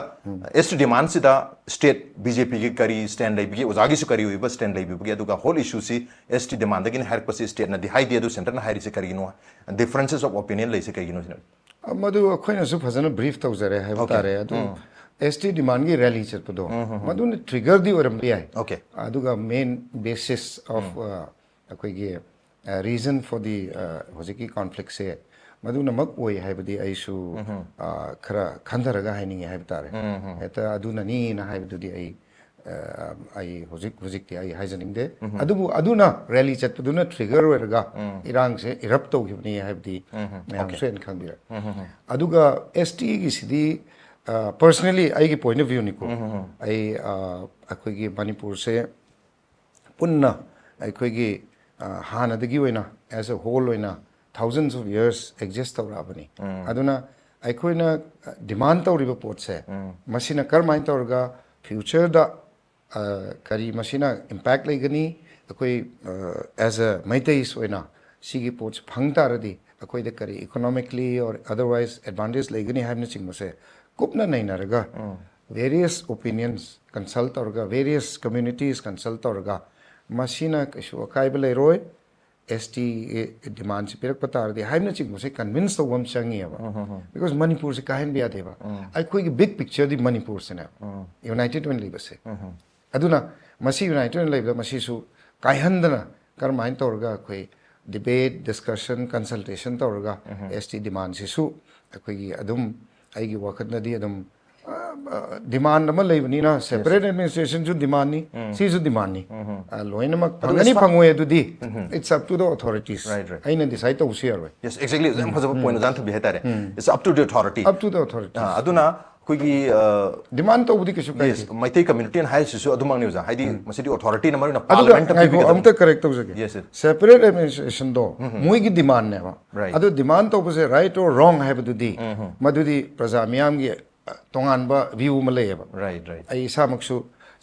st demand sida state bjp gi kari stand lai bi ozagi su kari ba stand lai bi adu ga whole issue si st demand da gi har pasi state na di hai di adu center na hari se kari no differences of opinion lai se kari no madu khoina su phajana brief tawjare have tare adu ST demand ki rally chatpado madu ne trigger di oram bi ai okay aduga main basis of akoi gi reason for the hojiki conflict se madu namak oi haibadi aisu khara khandaraga haini haibtare eta aduna ni na haibdu di ai hojik ti ai haijaning de aduna rally chatpaduna trigger werga irang se erupt to gibni haibdi mayam sen khangbira aduga ST gi sidi personally I ki point of view ni ko ai akoi gi manipur se punna akoi gi hana dagi oina as a whole oina thousands of years exist tawrabani aduna akoi na demand tawriba pot se masina karmain tawrga future da kari masina impact laigani akoi as a maitai oina sigi pots phangta radi akoi de kari economically or otherwise advantage laigani habna chingmase kupna nainaraga various opinions consult orga various communities consult orga masina kashu akaibale roy ST demand se pirak patar de haimna ching mose convince to wam changi aba because manipur se kahen bi adeba ai koi ki big picture di manipur se na united when liba se aduna masi united when liba masi su kaihandana kar main to orga koi debate discussion consultation to orga ST demand se su koi gi adum ai gi wakat na di adum demand ma leibani na separate administration ju demand ni si ju demand ni loina ma pangani pangwe du di it's up to the authorities right aina decide to share yes exactly am phajaba point jan thabi hetare it's up to the authority aduna ꯑꯩꯈꯣꯏꯒꯤ demand ꯇꯧꯕꯗꯤ ꯀꯩꯁꯨ ꯀꯥꯏꯗꯦ yes Meitei community ꯍꯥꯏꯁꯤꯁꯨ ꯑꯗꯨꯃꯛꯅꯤ ꯑꯣꯖꯥ ꯍꯥꯏꯗꯤ ꯃꯁꯤꯗꯤ ꯑꯣꯊꯣꯔꯤꯇꯤꯅ ꯃꯔꯨꯑꯣꯏꯅ ꯄꯥꯔꯂꯤꯌꯥꯃꯦꯟꯠꯇ ꯄꯤꯕꯤꯒꯗꯕꯅꯤ ꯑꯃꯨꯛꯇ ꯀꯔꯦꯛ ꯇꯧꯖꯒꯦ yes sir separate administration ꯗꯣ ꯃꯣꯏꯒꯤ demand ꯅꯦꯕ Right. ꯑꯗꯨ demand ꯇꯧꯕꯁꯦ right or wrong ꯍꯥꯏꯕꯗꯨꯗꯤ ꯃꯗꯨꯗꯤ ꯄ꯭ꯔꯖꯥ ꯃꯤꯌꯥꯝꯒꯤ ꯇꯣꯉꯥꯟꯕ view ꯑꯃ ꯂꯩꯌꯦꯕ right right ꯑꯩ ꯏꯁꯥꯃꯛꯁꯨ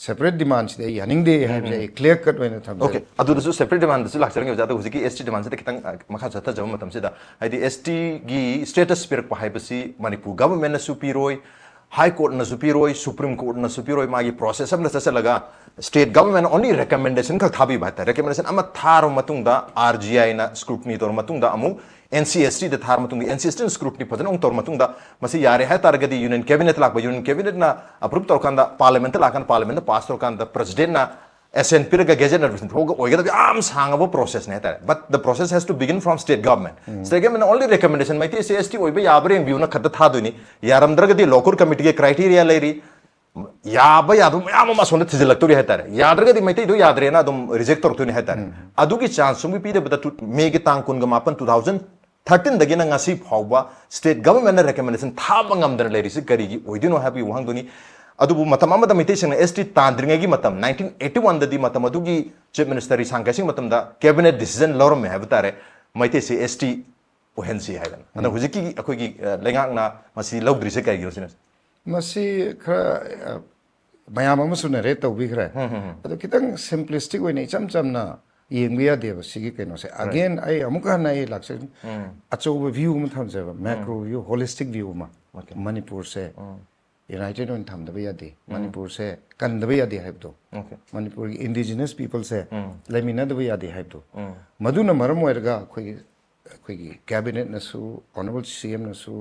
separate demand ꯁꯤꯗ ꯑꯩ ꯌꯥꯅꯤꯡꯗꯦ ꯍꯥꯏꯕꯁꯦ ꯑꯩ clear cut ꯑꯣꯏꯅ ꯊꯝꯖꯒꯦ okay ꯑꯗꯨꯗꯁꯨ separate demand ꯗꯁꯨ ꯂꯥꯛꯆꯔꯒꯦ ꯑꯣꯖꯥ ꯑꯗꯨ ꯍꯧꯖꯤꯛꯀꯤ ST demand ꯁꯤꯗ ꯈꯤꯇꯪ ꯃꯈꯥ ꯆꯠꯊꯖꯕ ꯃꯇꯝꯁꯤꯗ ꯍꯥꯏꯗꯤ ST ꯒꯤ status ꯄꯤꯔꯛꯄ ꯍꯥꯏꯕꯁꯤ ꯃꯅꯤꯄꯨꯔ ꯒꯚꯔꯟꯃꯦꯟꯠꯅꯁꯨ ꯄꯤꯔꯣꯏ हाई कोर्ट नसु पिरोय सुप्रीम कोर्ट नसु पिरोय मागी प्रोसेस अमन चलगा स्टेट गवर्नमेंट ओनली रिकमेंडेशन खक थाबी बात रिकमेंडेशन अम थारो मतुंगदा RGI ना स्क्रूटनी तोर मतुंगदा अमु NCST द थार मतुंगदा NCST स्क्रूटनी फजन उंग तोर मतुंगदा मसी यारे है तारगदी यूनियन कैबिनेट लाक यूनियन कैबिनेट ना अप्रूव तोर कांदा पार्लियामेंट लाकन पार्लियामेंट पास तोर कांदा प्रेसिडेंट ना SNP का गैजेट नोटिफिकेशन होगा ओएगा तो आम सांगबो प्रोसेस नहीं है but the process has to begin from state government state government only recommendation माइती ST ओइबे याबरे बिउ ना खद था दुनी यारमद्रगदी लोकल कमिटी के क्राइटेरिया लेरी याब यादु मयाम मा सोन थिजलक्तोरी है याद्रगदी माइती दो याद्रे ना दुम रिजेक्ट तोरतुनी है अदुगी चांस सुमी पीदे बता मे के तांग कुन गमापन 2013 दगी ना ngasi फावबा स्टेट गवर्नमेंट रिकमेंडेशन थाब ngamdar लेरी से करीगी ओइदिनो हैपी वहांगदुनी अदुबु मतम अमदा मितेसिंग ST तांद्रिंगेगी मतम 1981 ददी मतम अदुगी चीफ मिनिस्टर सांगसिंग मतम दा कैबिनेट डिसीजन लौरम है हबतारे मैतेसे ST ओहेंसी हाइगन अदा हुजिकी अखोगी लेंगांगना मसी लौद्रिसे काइगिरसिन मसी खरा मयाम अमसुने रे तौबिखरे अदु कितंग सिंपलिस्टिक ओइने इचम चमना येंबिया देव सिगी कैनो से अगेन आई अमुका नाई लाक्से अचोब व्यू म थमजेबा मैक्रो व्यू होलिस्टिक व्यू मा मणिपुर से यूनाइटेड ओन थमदबे यादे मणिपुर से कंदबे यादे हाइबदो मणिपुर की इंडिजिनस पीपल से लेमिनदबे यादे हाइबदो मधुना मरम ओइरगा अखोगी कैबिनेट नसु ऑनरेबल CM नसु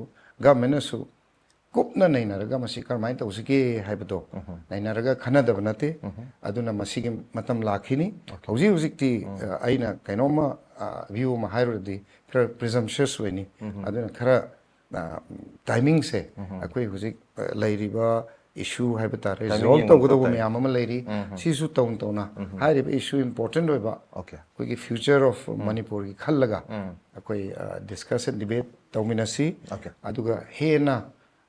गवर्नमेंट नसु कुपना नैनरगा मसी करमाइ तौसिके हाइबदो नैनरगा खनदब नते अदुना मसीगे मतम लाखिनी हौजी हौजिकती आइना कैनोमा व्यू मा हाइरोदी खरा प्रिजम्पशस वेनी अदुना खरा टाइमिंग से अखोई हुजिक लैरिबा इशू हाइबा तारे रिजॉल्व तौगदबो मयाम अमा लैरी सिसु तौन तौना हाइरिबा इशू इंपोर्टेंट होइबा ओके अखोई फ्यूचर ऑफ मणिपुर की खल्लगा अखोई डिस्कशन डिबेट तौमिनसी अदुगा हेना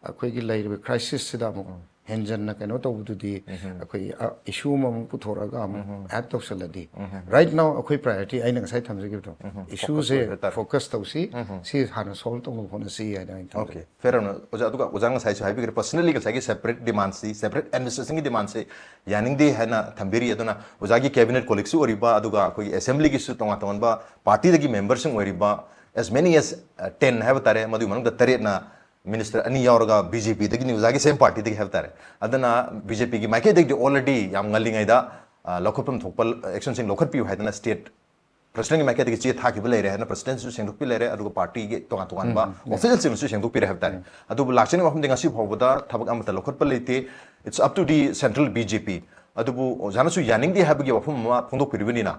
अखोई की लैरिबा क्राइसिस सिदा मु हेंजन कैनो तौबदुदी अखोई इशू मम पुथोरगा अम ऐड तौसलदी राइट नाउ अखोई प्रायोरिटी आइना ngasai thamjगिबदो इशू से फोकस तौसी सी हाना सॉल्व तौनो होनसी आइना ओके फेर ओजा अदुगा ओजा ngasai sai बिगर पर्सनली ngasai की सेपरेट डिमांड सी सेपरेट एडमिनिस्ट्रेशन की डिमांड से यानिंगदे हैना थंबिरी अदुना ओजा की कैबिनेट कोलिक्स ओरिबा अदुगा अखोई असेंबली की सु तोंगा तोंबा पार्टी दगी मेंबर्स ओरिबा as many as 10 have tare madu manung da tare na minister ani yaurga BJP dagi news agi same party dagi have tare adana BJP gi maike dagi already yam ngalingai da lokopam thokpal action sing lokhat pi haidana state president gi maike dagi che thaki bele re na president su sengduk pi le re aduga party gi tonga tongan ba official sing su sengduk pi re have tare adu lakchani mafam dinga si phawda thabak amata lokhat pal leite it's up to the central BJP adubu jana su yaning di have gi wafum ma phongdok piribini na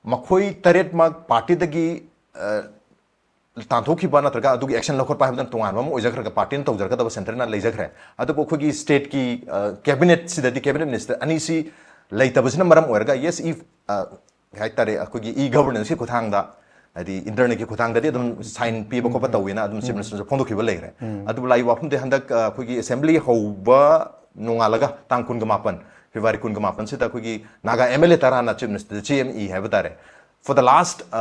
makhoi taret ma party dagi तांथोखी बा नत्रगा अदुगी action लखर पाइबदन तोंगान मम ओइजखरगा party न तौजरगा दब centre ना लेजखरे अदब खोगी state की cabinet सिददी cabinet minister अनीसी लेतबसिना मरम ओरगा yes if हाइतारे खोगी e governance की खुथांगदा अदि इंटरनेट की खुथांगदा दम साइन पीबा खोपा तौविना अदम चीफ मिनिस्टर फोंदोखिबा लेगरे अदब लाई वाफम दे हंदक खोगी असेंबली होबा नोंगालगा तांकुन गमापन फेब्रुवारी कुन गमापन सिदा खोगी नागा MLA ताराना चीफ मिनिस्टर CME हैबतारे फॉर द लास्ट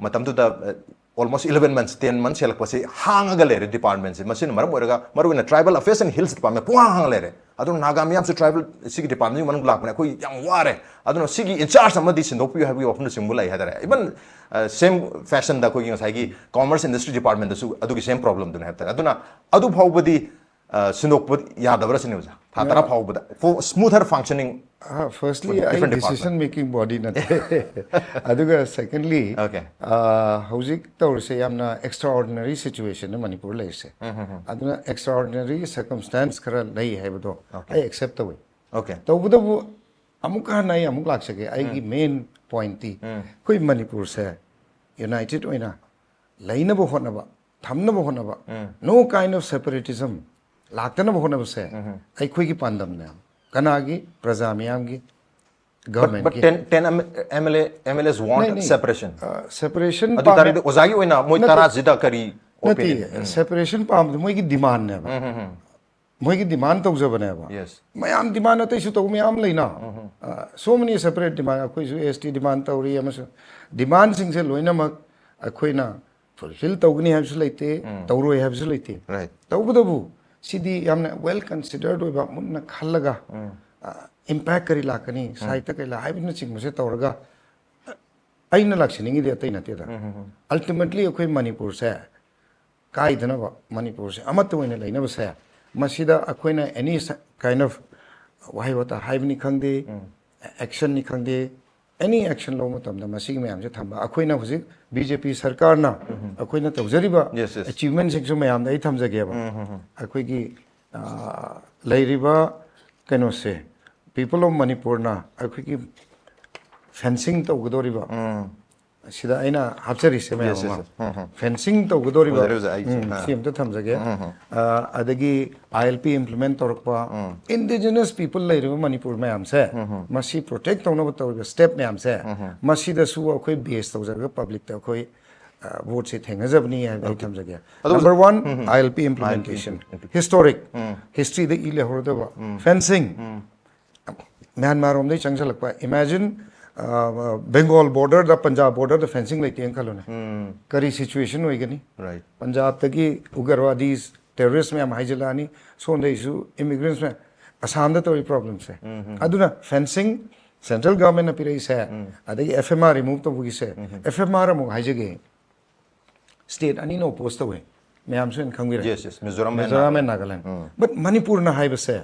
मतम to the almost 11 months 10 months helak pase hanga lere department se machine maram oraga maruna tribal affairs and hills department puang hanga lere adu naga miyam se tribal sigi department manung lakna koi yang ware adu sigi in charge amadi sindok pi habi often simbulai hadare even same fashion da koi ngai gi commerce industry department da su adu gi same problem dun hadare aduna adu phawbadi sindok bud yadabra sinuja thatara phawbada for smoother functioning firstly I decision making body nate aduga secondly okay hauzik tawse yamna extraordinary situation in Manipur leise aduna extraordinary circumstance khara lei haibado I accept the way okay tawbudu amuka nai amuk laksage ai gi main point ti koi Manipur se united oina laina bo honaba thamna bo honaba no kind of separatism laktana bo honaba se ai khoi gi pandam na Kanagi, Prazamiamgi, government. But 10 MLAs want separation. Separation. Adu tari ozagi oina moi tara zida kari. Nati separation pam moi ki demand ne. मोई demand तौजबने Yes. Ma'am demand अतैसु तौ ma'am लेना so many separate demand अखोइसु ST demand तौरी अमसु demand सिंगसे लोइनमक अखोइना फुलफिल तौगनी हैबसु लेते तौरोय हैबसु लेते Right. तौबदबु सिदी यामना वेल कंसीडर्ड ओइबा मुन्ना खल्लगा इम्पैक्ट करी लाकनी साइट कइला हाइबन चिंगमसे तौरगा अइना लाक्सिनिंगी दे अतै नतेदा अल्टीमेटली अखोइ मणिपुर से काइदनबा मणिपुर से अमत ओइना लेनबा से मसीदा अखोइना एनी काइंड ऑफ वाई वता हाइबनी खंगदे एक्शन नि खंगदे एनी एक्शन लो मतमदा मसी मैम से थंबा अखोइना हुजिक बीजेपी सरकार ना अखोइना तौजरिबा Yes, yes. अचीवमेंट सिंगसु मैम दai थमजगेबा अखोइगी लेरिबा कनो से पीपल ऑफ मणिपुर ना अखोइगी फेंसिंग तौगदोरिबा सिदा आइना हाबसरी से मैम फेंसिंग तौगदोरिबा सीएम तो थमजगे अदगी आईएलपी इंप्लीमेंट तौरकपा इंडिजिनस पीपल लेरिबा मणिपुर मैम से मसी प्रोटेक्ट तौनबा तौरगा स्टेप मैम से मसीदा सु अखोइ बेस तौजरगा पब्लिक त अखोइ वोट से थेंगजबनी है थमजगे number 1 ILP implementation historic history द इले होरदबा फेंसिंग म्यांमार रोम दे चंगसलकपा इमेजिन बेंगल बॉर्डर द पंजाब बॉर्डर द फेंसिंग लेते हैं खलोने करी सिचुएशन होइगनी Right. पंजाब तकी उग्रवादी टेररिस्ट में हाइजलानी सोंदे इशू इमिग्रेंट्स में असम द तोरी प्रॉब्लम्स है अदुना फेंसिंग सेंट्रल गवर्नमेंट न पिरई से अदगी एफएमआर रिमूव तो बुगी से एफएमआर मो हाइजगे स्टेट अनि नो पोस्ट तो है मैम से खंगबिर Yes, yes. Mizoram Mizoram and Nagaland but Manipur न हाइबसे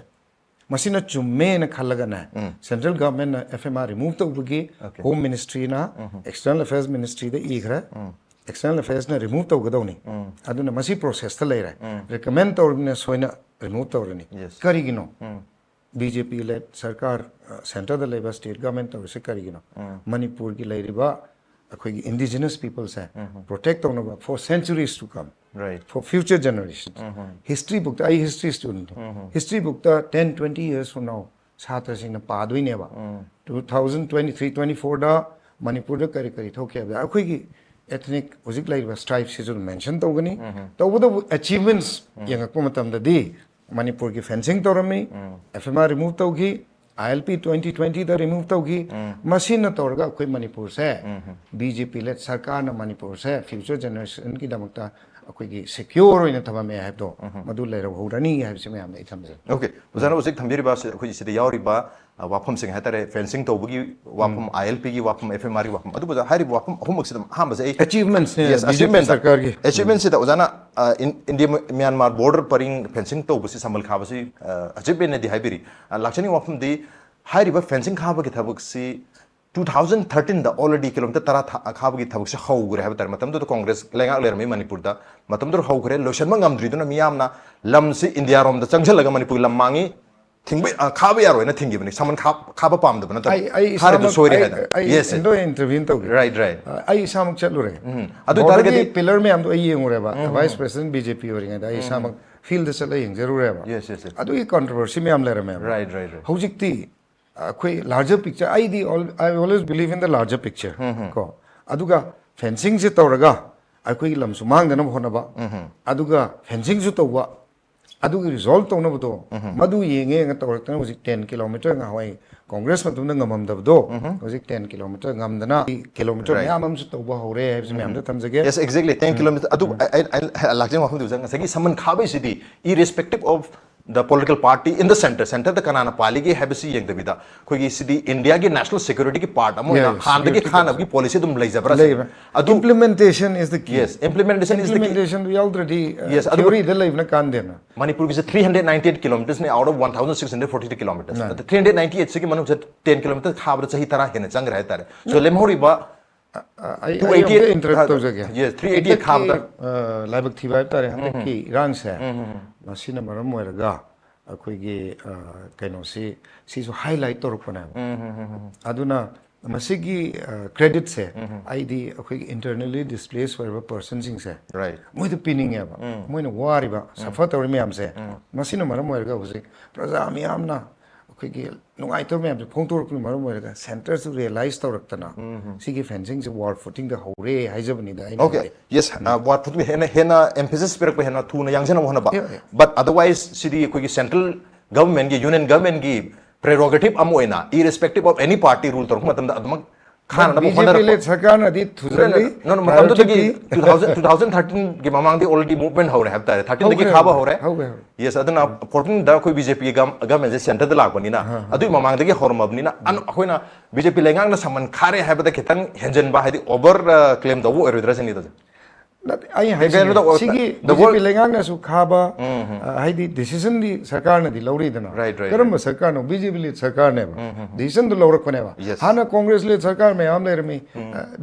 मसीना चुम्मे न खल्लगना सेंट्रल गवर्नमेंट न एफएमआर रिमूव तो बुगी होम मिनिस्ट्री ना एक्सटर्नल अफेयर्स मिनिस्ट्री द इखरा एक्सटर्नल अफेयर्स न रिमूव तो गदौनी अदुना मसी प्रोसेस त लेरा रिकमेंड तौरने सोइना रिमूव तौरनी करिगिनो बीजेपी लेड सरकार सेंटर द लेबर स्टेट गवर्नमेंट तौरसे करिगिनो मणिपुर की लेरिबा अखोई इंडिजिनस पीपल्स है प्रोटेक्ट तौनबा for centuries to come Right. for future generations. History book, I history student. History book, 10, 20 years from now, छात्र सिंह पादुई नेबा 2023-24 दा मणिपुर दा करी करी थोके अब अखोई की एथनिक हुजिक लाइव स्ट्राइप से जो मेंशन तौगनी तौबदो अचीवमेंट्स यंगको मतम ददी मणिपुर की फेंसिंग तौरमी एफएमआर रिमूव तौगी आईएलपी 2020 दा रिमूव तौगी मशीन तौरगा अखोई मणिपुर से बीजेपी लेड सरकार न मणिपुर से फ्यूचर जनरेशन की दमकता अखोई सिक्योर होइना थबमे हाइबदो मदु लेरो होरनी हाइबसे मैम दे थमजे ओके उजाना उजिक थम्बिरिबा अखोई सिदा यावरिबा वाफम सिंह हाइतारे फेंसिंग तौबगी वाफम आईएलपी की वाफम एफएमआर की वाफम अदु हारि वाफम अहुमक सिदा हामबसे अचीवमेंट्स ने बीजेपी सरकार की अचीवमेंट सिदा उजाना इंडिया म्यांमार बॉर्डर परिंग फेंसिंग तौबसी संबल खाबसी अचीवमेंट ने दी हाइबिरी लाक्चनी वाफम दी हारिबा फेंसिंग खाबगी थबकसी 2013 दा ऑलरेडी किलोमीटर तरा खाबगी थबक से हौगरे है तर मतम तो कांग्रेस लेंगा लेर में मणिपुर दा मतम तो हौगरे लोशन मंगम द्रिदुना मियामना लम से इंडिया रोम दा चंगल लगा मणिपुर लम मांगी थिंग खाब यारो ना थिंगी बनी समन खाब पाम दबना त हारे तो सोरी है यस इंडो इंटरवीन तो राइट आई सामक चलु रे अदु तारगे पिलर में हम तो ये nguरे बा वाइस प्रेसिडेंट बीजेपी ओरिंग दा आई सामक फील्ड से ले जरूर है बा यस यस अदु ये कंट्रोवर्सी में हम ले रहे में राइट हौजिकती कोई larger picture I always believe in the larger picture को अदुगा फेंसिंग से तौरगा अखोई लम सुमांगदन होनबा अदुगा फेंसिंग से तौवा अदुगी रिजॉल्व तौनबदो मदु येंगे nga तौरतन हुजिक 10 किलोमीटर nga हवाई कांग्रेस मतुमदा ngamamdabdo हुजिक 10 किलोमीटर ngamdana किलोमीटर यामम से तौबा होरे है मैम द थमजगे yes exactly 10 kilometer adu lakjeng wafum du jang sagi saman khabai sidi irrespective of the political party in the center the kanana paligi habisi yeng dabida khogi sidi india ki national security ki part amo khan ki khan ab ki policy dum lei jabra adu implementation is the key yes implementation is the key we already yes theory de lei na kan dena manipur is 398 kilometers ne out of 1642 kilometers the 398 se ki manu 10 kilometers khabra chahi tara hene chang rahe tare so lemhori ba 288 interrupt हो गया yes 388 खाबदा लाइबक थीबा तारे हम की Iran से मसीना मरम मोरगा अखोइगे canoe से highlight तोरपना अदुना मसीगी credit से ID अखोइगे internally displace होरबा person सिंग से राइट मोइ द पिनिंग है मोइना वारिबा सफर तोर मियाम से मसीना मरम मोरगा हुसे प्रजा मियामना ꯑꯩꯈꯣꯏꯒꯤ ꯅꯨꯡꯉꯥꯏꯇꯕ ꯃꯌꯥꯝꯁꯦ ꯐꯣꯡꯗꯣꯔꯛꯄꯅ ꯃꯔꯝ ꯑꯣꯏꯔꯒ ꯁꯦꯟꯇꯔꯁꯨ ꯔꯤꯌꯦꯂꯥꯏꯁ ꯇꯧꯔꯛꯇꯅ ꯁꯤꯒꯤ ꯐꯦꯟꯁꯤꯡꯁꯦ ꯋꯥꯔ ꯐꯨꯇꯤꯡꯗ ꯍꯧꯔꯦ ꯍꯥꯏꯖꯕꯅꯤꯗ ꯑꯩꯅ Okay, yes, what put me hena emphasis pirak hena thuna yangjana mohana ba. But otherwise, city koi central government ki union government ki prerogative amoina, irrespective of any party rule tor matam da admak khana na BJP led sarkar na di thuzali no no matam to ki 2013 ki mamang di already movement ho rahe have tare 13 da ki khaba ho rahe yes adana 14 da koi BJP government je center da lakbani na adu mamang da ki hormabni na an akoina BJP lengang na saman khare have da kitang henjen ba hadi over claim da wo erodra seni da ai hai sigi BJP lengang na su khaba hai di decision di sarkar na di lauri dana karam sarkar no BJP led sarkar ne decision do laurak ne ba hana congress led sarkar me am le me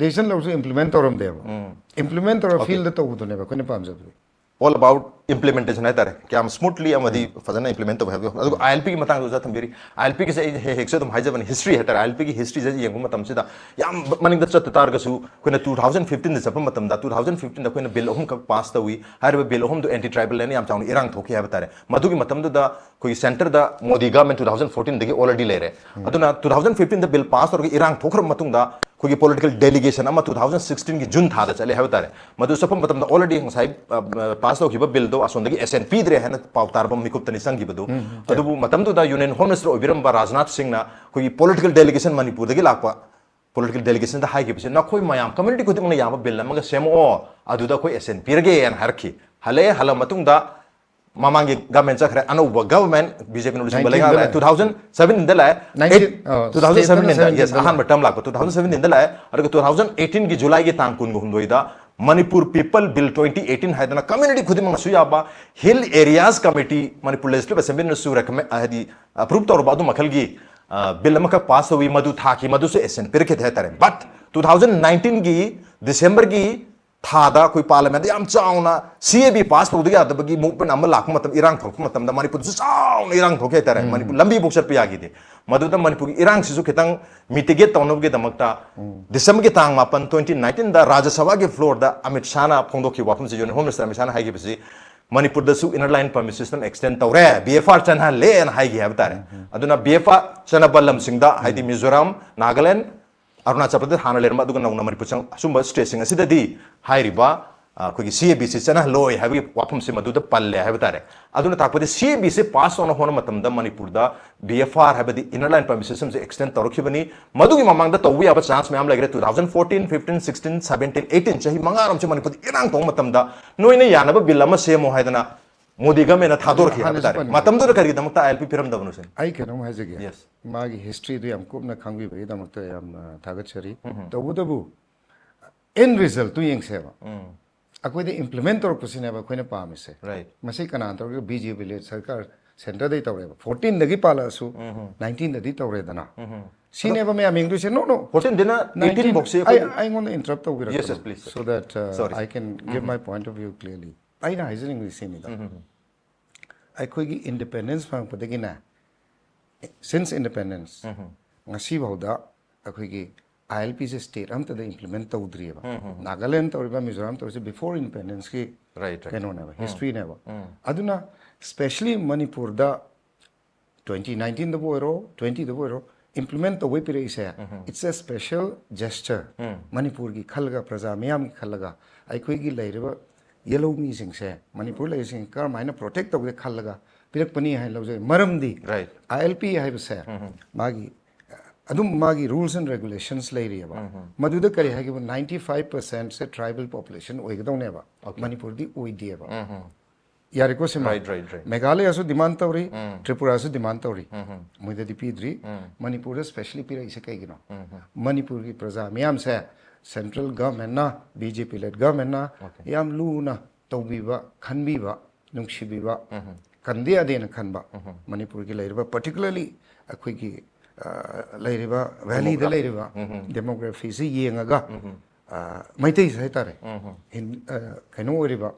decision lo su implement oram de implement or feel da to do ne ba ko ne pam jab all about implementation hai tare kyam smoothly amadi fazana implement to have adu ILP ki matang do thambiri ILP ki se hekse dum haijabani history hai tare ILP ki history je yengu matam sida yam maning da chat tar ga su koina 2015 da sapam matam da 2015 da koina bill ohum ka pass ta hui harba bill ohum do anti tribal ne yam chawni irang thoki hai tare madu ki matam da koi center da modi government 2014 da ki already le re aduna 2015 da bill pass or irang thokra matung da koi political delegation ama 2016 ki june tha da chale hai tare madu sapam matam da already sai pass to kiba bill do asondagi SNP dre hena pautar bam mikup tani sangi badu adubu matam do da union home minister obiram ba Rajnath Singh na koi political delegation Manipur dagi lakpa political delegation da hai ki na koi mayam community ko tingna yama bill amaga semo adu da koi SNP rege en harki hale hala matung da mamangi government chakre anuba government BJP no lising balega 2007 da la 2007 da yes ahan ba term lakpa 2007 da la aru 2018 ki July ki tang kun gum doida Manipur People Bill 2018 है ना community खुद में मसुया बा hill areas committee Manipur legislative assembly ने सु recommend है approve तौर बादु मखल की bill में का pass हुई मधु था कि मधु से SN फिर के थे तरे but 2019 की December की था दा कोई पार्लियामेंट याम चाउना CAB पास तो दिया तब की मूवमेंट अमल लाख मतलब इरांग थोक मतलब दा मणिपुर से चाउना इरांग थोके तरे मणिपुर लंबी बुक्सर पे आगी थी मधु दा मणिपुर इरांग सिसु खितंग मिटिगेट तौनब के दमकता दिसंबर के तांग मापन 2019 दा राज्यसभा के फ्लोर दा अमित शाह ना फोंदो की वापम से जो होम मिनिस्टर अमित शाह ना हाई के पसी मणिपुर दसु inner line permit system extend तौरे BFR चना ले एन हाई के हबतारे अदुना BFR चना बलम सिंगदा हाइदी मिजोरम नागालैंड अरुणाचल प्रदेश हाना लेरमा दुगा नौना मणिपुर चंग असुंबा स्टेसिंग असिददी हाइरिबा कोई CAB से चना लोय हाबी वाफम से मधुद पल्ले है बतारे अदुना ताकपदे CAB से पास होना होना मतमदा मणिपुर दा BFR हाबदी इनर लाइन परमिट सिस्टम से एक्सटेंड तौरखिबनी मधुगी ममांग दा तौवी अब चांस में हम लगे 2014 15 16 17 18 चाहि मंगारम से मणिपुर इरांग तो मतमदा नोइने यानब बिल अमा सेमो हाइदना मोदी गमेना थादोर खि बतारे मतम दो करी दमता ILP फिरम दबनु से आई केनो हाइजगे यस मागी हिस्ट्री दु याम कुबना खांगबी बे दमता याम थागचरी तबुदबु इन रिजल्ट तु यंगसेबा अखोई इम्प्लीमेंट तौरपसीनेब अखोइना पामिसे राइट मसी कना तौर BJP ले सरकार सेंटर दे तौरेब 14 दगी पालासु 19 ददी तौरेदना सीनेब मे अमिंगदु से नो नो 14 दिना 18 बॉक्स आई गोना इंटरप्ट तौबिर yes yes please so that I can give my point of view clearly I ना हाइजनिंग दिस सीनिदा अखोई की इंडिपेंडेंस फंगपदगिना सिंस इंडिपेंडेंस ngasi bauda अखोई की ILP से स्टेट हम तद इम्प्लीमेंट तौद्रीबा नागालैंड तौरिबा मिजोरम तौरिसे बिफोर इंडिपेंडेंस की राइट कैनो नेबा हिस्ट्री नेबा अदुना स्पेशली मणिपुर दा 2019 दा बोरो 20 दा बोरो इम्प्लीमेंट तो वे पिरे इसे it's a special gesture Manipur की खलगा प्रजा मियाम की खलगा अखोई की लेरिबा येलो मी सिंग से मणिपुर ले सिंग कर माइना प्रोटेक्ट तौगे खलगा पिरकपनी है लौजे मरमदी राइट ILP है बसे मागी अदुम मागी रूल्स एंड रेगुलेशंस लेरियबा मदुदा करे है कि 95% से ट्राइबल पॉपुलेशन ओइगदौनेबा मणिपुर दी ओइदियबा यारे को सिमा मेघालय असु डिमांड तौरी त्रिपुरा असु डिमांड तौरी मुइदा दी पीद्री मणिपुर स्पेशली पिरा इसे कइगिनो मणिपुर की प्रजा मियाम से सेंट्रल गवर्नमेंट ना BJP लेड गवर्नमेंट ना याम लूना तौबीबा खनबीबा नुंगसिबीबा कंदे अदेन खनबा मणिपुर की लेरिबा पर्टिकुलरली अखोई की लेरिबा वैली द लेरिबा डेमोग्राफी से येंगा मैतै से तारे कनो ओरिबा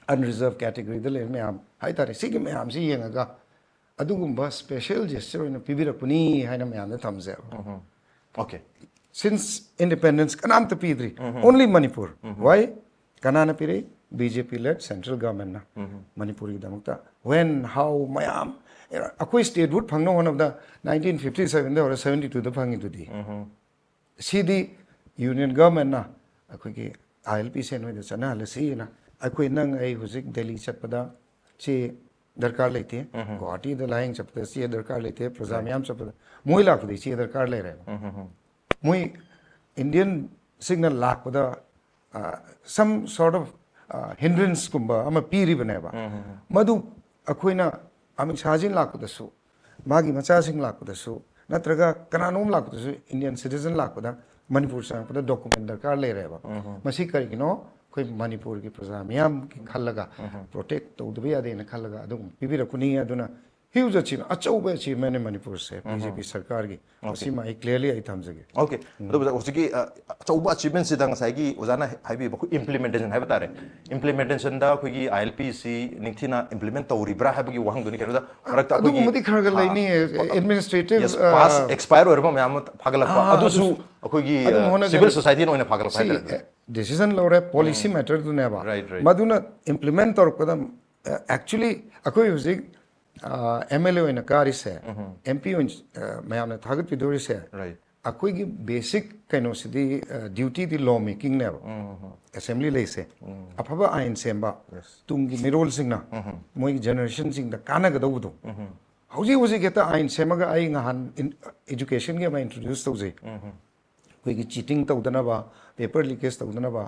अनरिजर्व कैटेगरी द लेर मैम हाय तारे सिगे मैम से येंगा अदुगुंबा स्पेशल जेस्चर इन पिबिरपनी हायना मैम द थम्जे okay since independence kanam ta pidri only Manipur why kanana pire BJP led central government na Manipur ki damakta when how mayam अखोई statehood फंगनो होनबदा 1957 दा और 72 दा फंगी दुदी सीदी यूनियन गवर्नमेंट ना अखोई के ILPC नो द चना हलसी ना अखोई नंग आई हुजिक दिल्ली चपदा सी दरकार लेते गुवाहाटी द लाइंग चपदा सी दरकार लेते प्रजा म्याम चपदा मोई लाखदि सी दरकार ले रहे मोई इंडियन सिग्नल लाखदा some sort of hindrance kumba ama piri baneba madu akoina ami sajin lakdasu magi macha sing lakdasu natraga kananom lakdasu Indian citizen lakda Manipur sang pada document darkar le reba masi karigino koi Manipur ki praja miyam ki khallaga protect tawdbi ade na khallaga adum bibira kuni aduna huge achievement achauba achievement in Manipur se BJP sarkar gi masi mai clearly ai thamjage okay adu usiki achauba achievement sidang sai gi ozana haibi baku implementation haiba tare implementation da khoi gi ILPC ningthina implement tawribra haibi wahang duni kero da marakta adu mudi kharaga laini administrative yes pass expire orba mayam phagalakpa adu su khoi gi civil society no ina phagalakpa hai decision lore policy matter tu ne ba maduna implement tor kodam actually akoi usik MLA in a car is MP mayam na thagat pidori se akoi gi basic kaino sidi duty the law making never assembly le se aphaba ain semba tungi mirol singna moi generation sing da kana ga do hauji hauji geta ain semaga ai ngahan education ge ma introduce tawje koi gi cheating tawdana ba paper leakage tawdana ba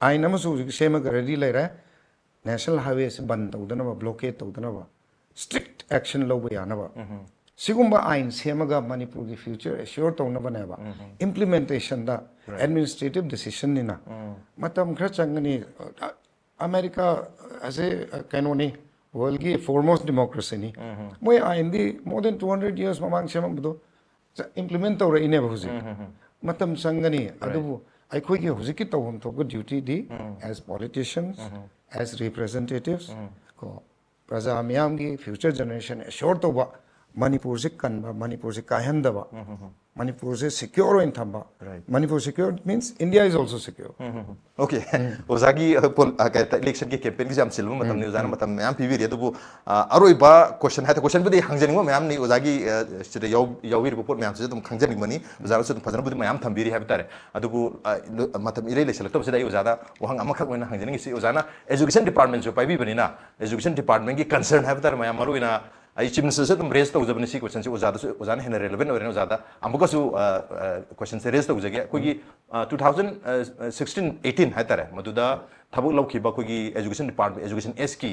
ain amasu semaga ready le ra national highways ban tawdana ba blockade tawdana ba strict action loba yanaba sigumba ain semaga Manipur ki future assure tawna banaba implementation da administrative decision nina matam khra changani America as a kanoni world ki foremost democracy ni moi ain di more than 200 years mamang semam do implement tawra ine ba huji matam changani adu ai khoi ki huji ki tawham thok duty di as politicians as representatives ko praja miyam gi future generation assure to ba Manipur se kanba Manipur se kahandaba Manipur se secure in thamba Manipur secure means India is also secure okay ozagi election ki campaign ki jam silbu matam ni ozana matam mayam pv ri adu aroi ba question ha ta question budi hangjani mo mayam ni ozagi sida yawir report mayam se dum hangjani mani ozara se phajana budi mayam thambiri ha bitare adu matam ire le select sida ozada wahang amakhak oina hangjani si ozana education department jo pai bi bani na education department ki concern ha bitare mayam maru ina I chief minister se tum raise to uzabani si question se uzana hena relevant or uzada amuka su question se raise to uzage koi 2016 18 ha tare maduda thabuk laukhiba koi gi education department education S ki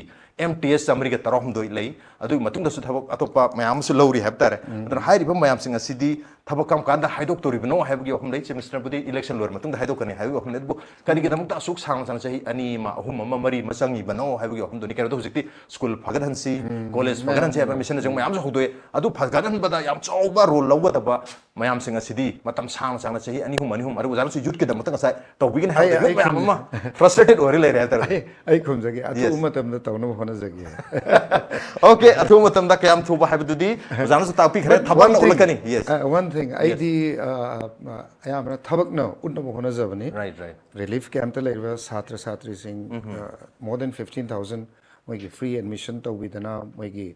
MTS samri ga tarom doi lei adu matung da su thabuk atopa mayam su lowri ha tare adana hairi ba mayam singa sidi thabuk kam kan da haidok tori bino ha gi okhum lei chief minister budi election lor matung da haidok kani ha gi okhum lei bu kani gi damuk ta suk sang sang chahi ani ma ahum ma mari ma sangi bano ha gi okhum doni kero do hujikti school phagadan si college phagadan si mission jong mayam su hodoi adu phagadan bada yam chauba role lawga da ba mayam singa sidi matam sang sang chahi ani hum adu jar su youth ki da matang sai to begin ha mayam ma frustrated ori le re tar ai khum jagi atu matam da tawna hona jagi okay atu matam da kayam thuba ha bidudi jar su topic khare thaban ulakani yes one thing I di ayamra thabak na unna hona jabani right relief camp ta leba satra satri sing more than 15,000 moigi free admission to widana moigi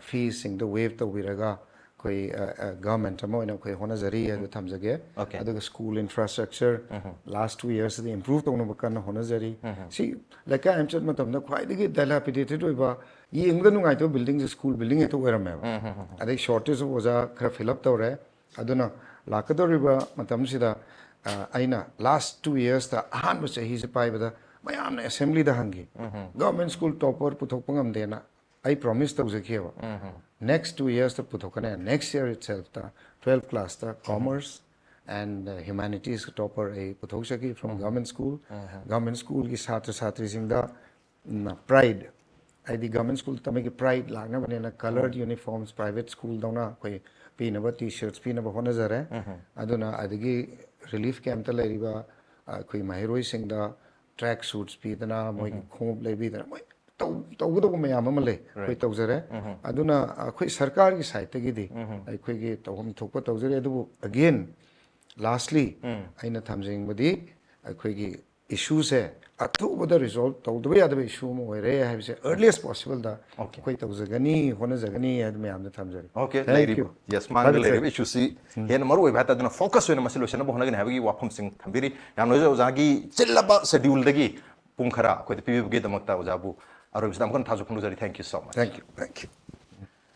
fees sing the wave to wiraga koi government amo ina koi hona jari adu thamjage adu school infrastructure last 2 years the improve to no bakana hona jari see like I am chat matam na khwai digi dilapidated oiba yengda nungai to building school building to werame adu shortage of oja khara fill up tawre aduna lakadoriba matam sida aina last 2 years ta ahan ba chahi se pai bada mayam na assembly da hangi government school topper puthok pangam dena I promise to zakhiwa next 2 years to puthokane next year itself ta 12th class ta commerce and humanities topper a puthok saki from government school ki chhatra chhatri sing da pride I the government school tame ki pride lagna bane na colored uniforms private school dona koi pinaba t-shirts pinaba hona jare aduna adigi relief camp ta leriba koi mahiroi sing da track suits pidana moi khop lebi da moi tawudo ko mayam amale koi tawjare aduna koi sarkar ki side ta gi di ai koi gi tawham thokpa tawjare adu again lastly aina thamjing badi koi gi issue se athubada resolve tawdaba yadaba issue mo ore hai se earliest possible da koi tawzagani hona jagani ad me amna thamjari. Okay, Thank you. Yes, mangda lady issue si hen maru bhata dana focus wena masilo shana bohna gani habagi wafum sing thambiri yamno jo jagi chillaba schedule dagi pungkhara koi pibi ge damakta ojabu aro bisdam kon thajo phunu jari. Thank you so much. Thank you. Thank you.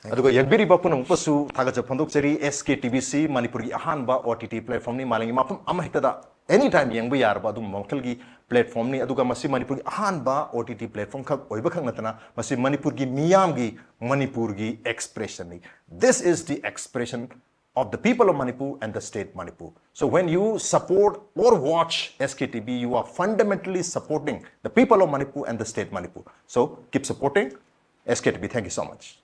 aduga yagbiri bapun pasu thagaja phondok chari SKTV Manipuri ahan ba OTT platform ni malangi mapum ama hektada anytime yengbu yarba dum mokal gi platform ni aduga masi Manipur gi ahan ba OTT platform khak oiba khang natana masi Manipur gi miyam gi Manipur gi expression ni. This is the expression of the people of Manipur and the state Manipur. So when you support or watch SKTV, you are fundamentally supporting the people of Manipur and the state Manipur. So keep supporting SKTV. Thank you so much.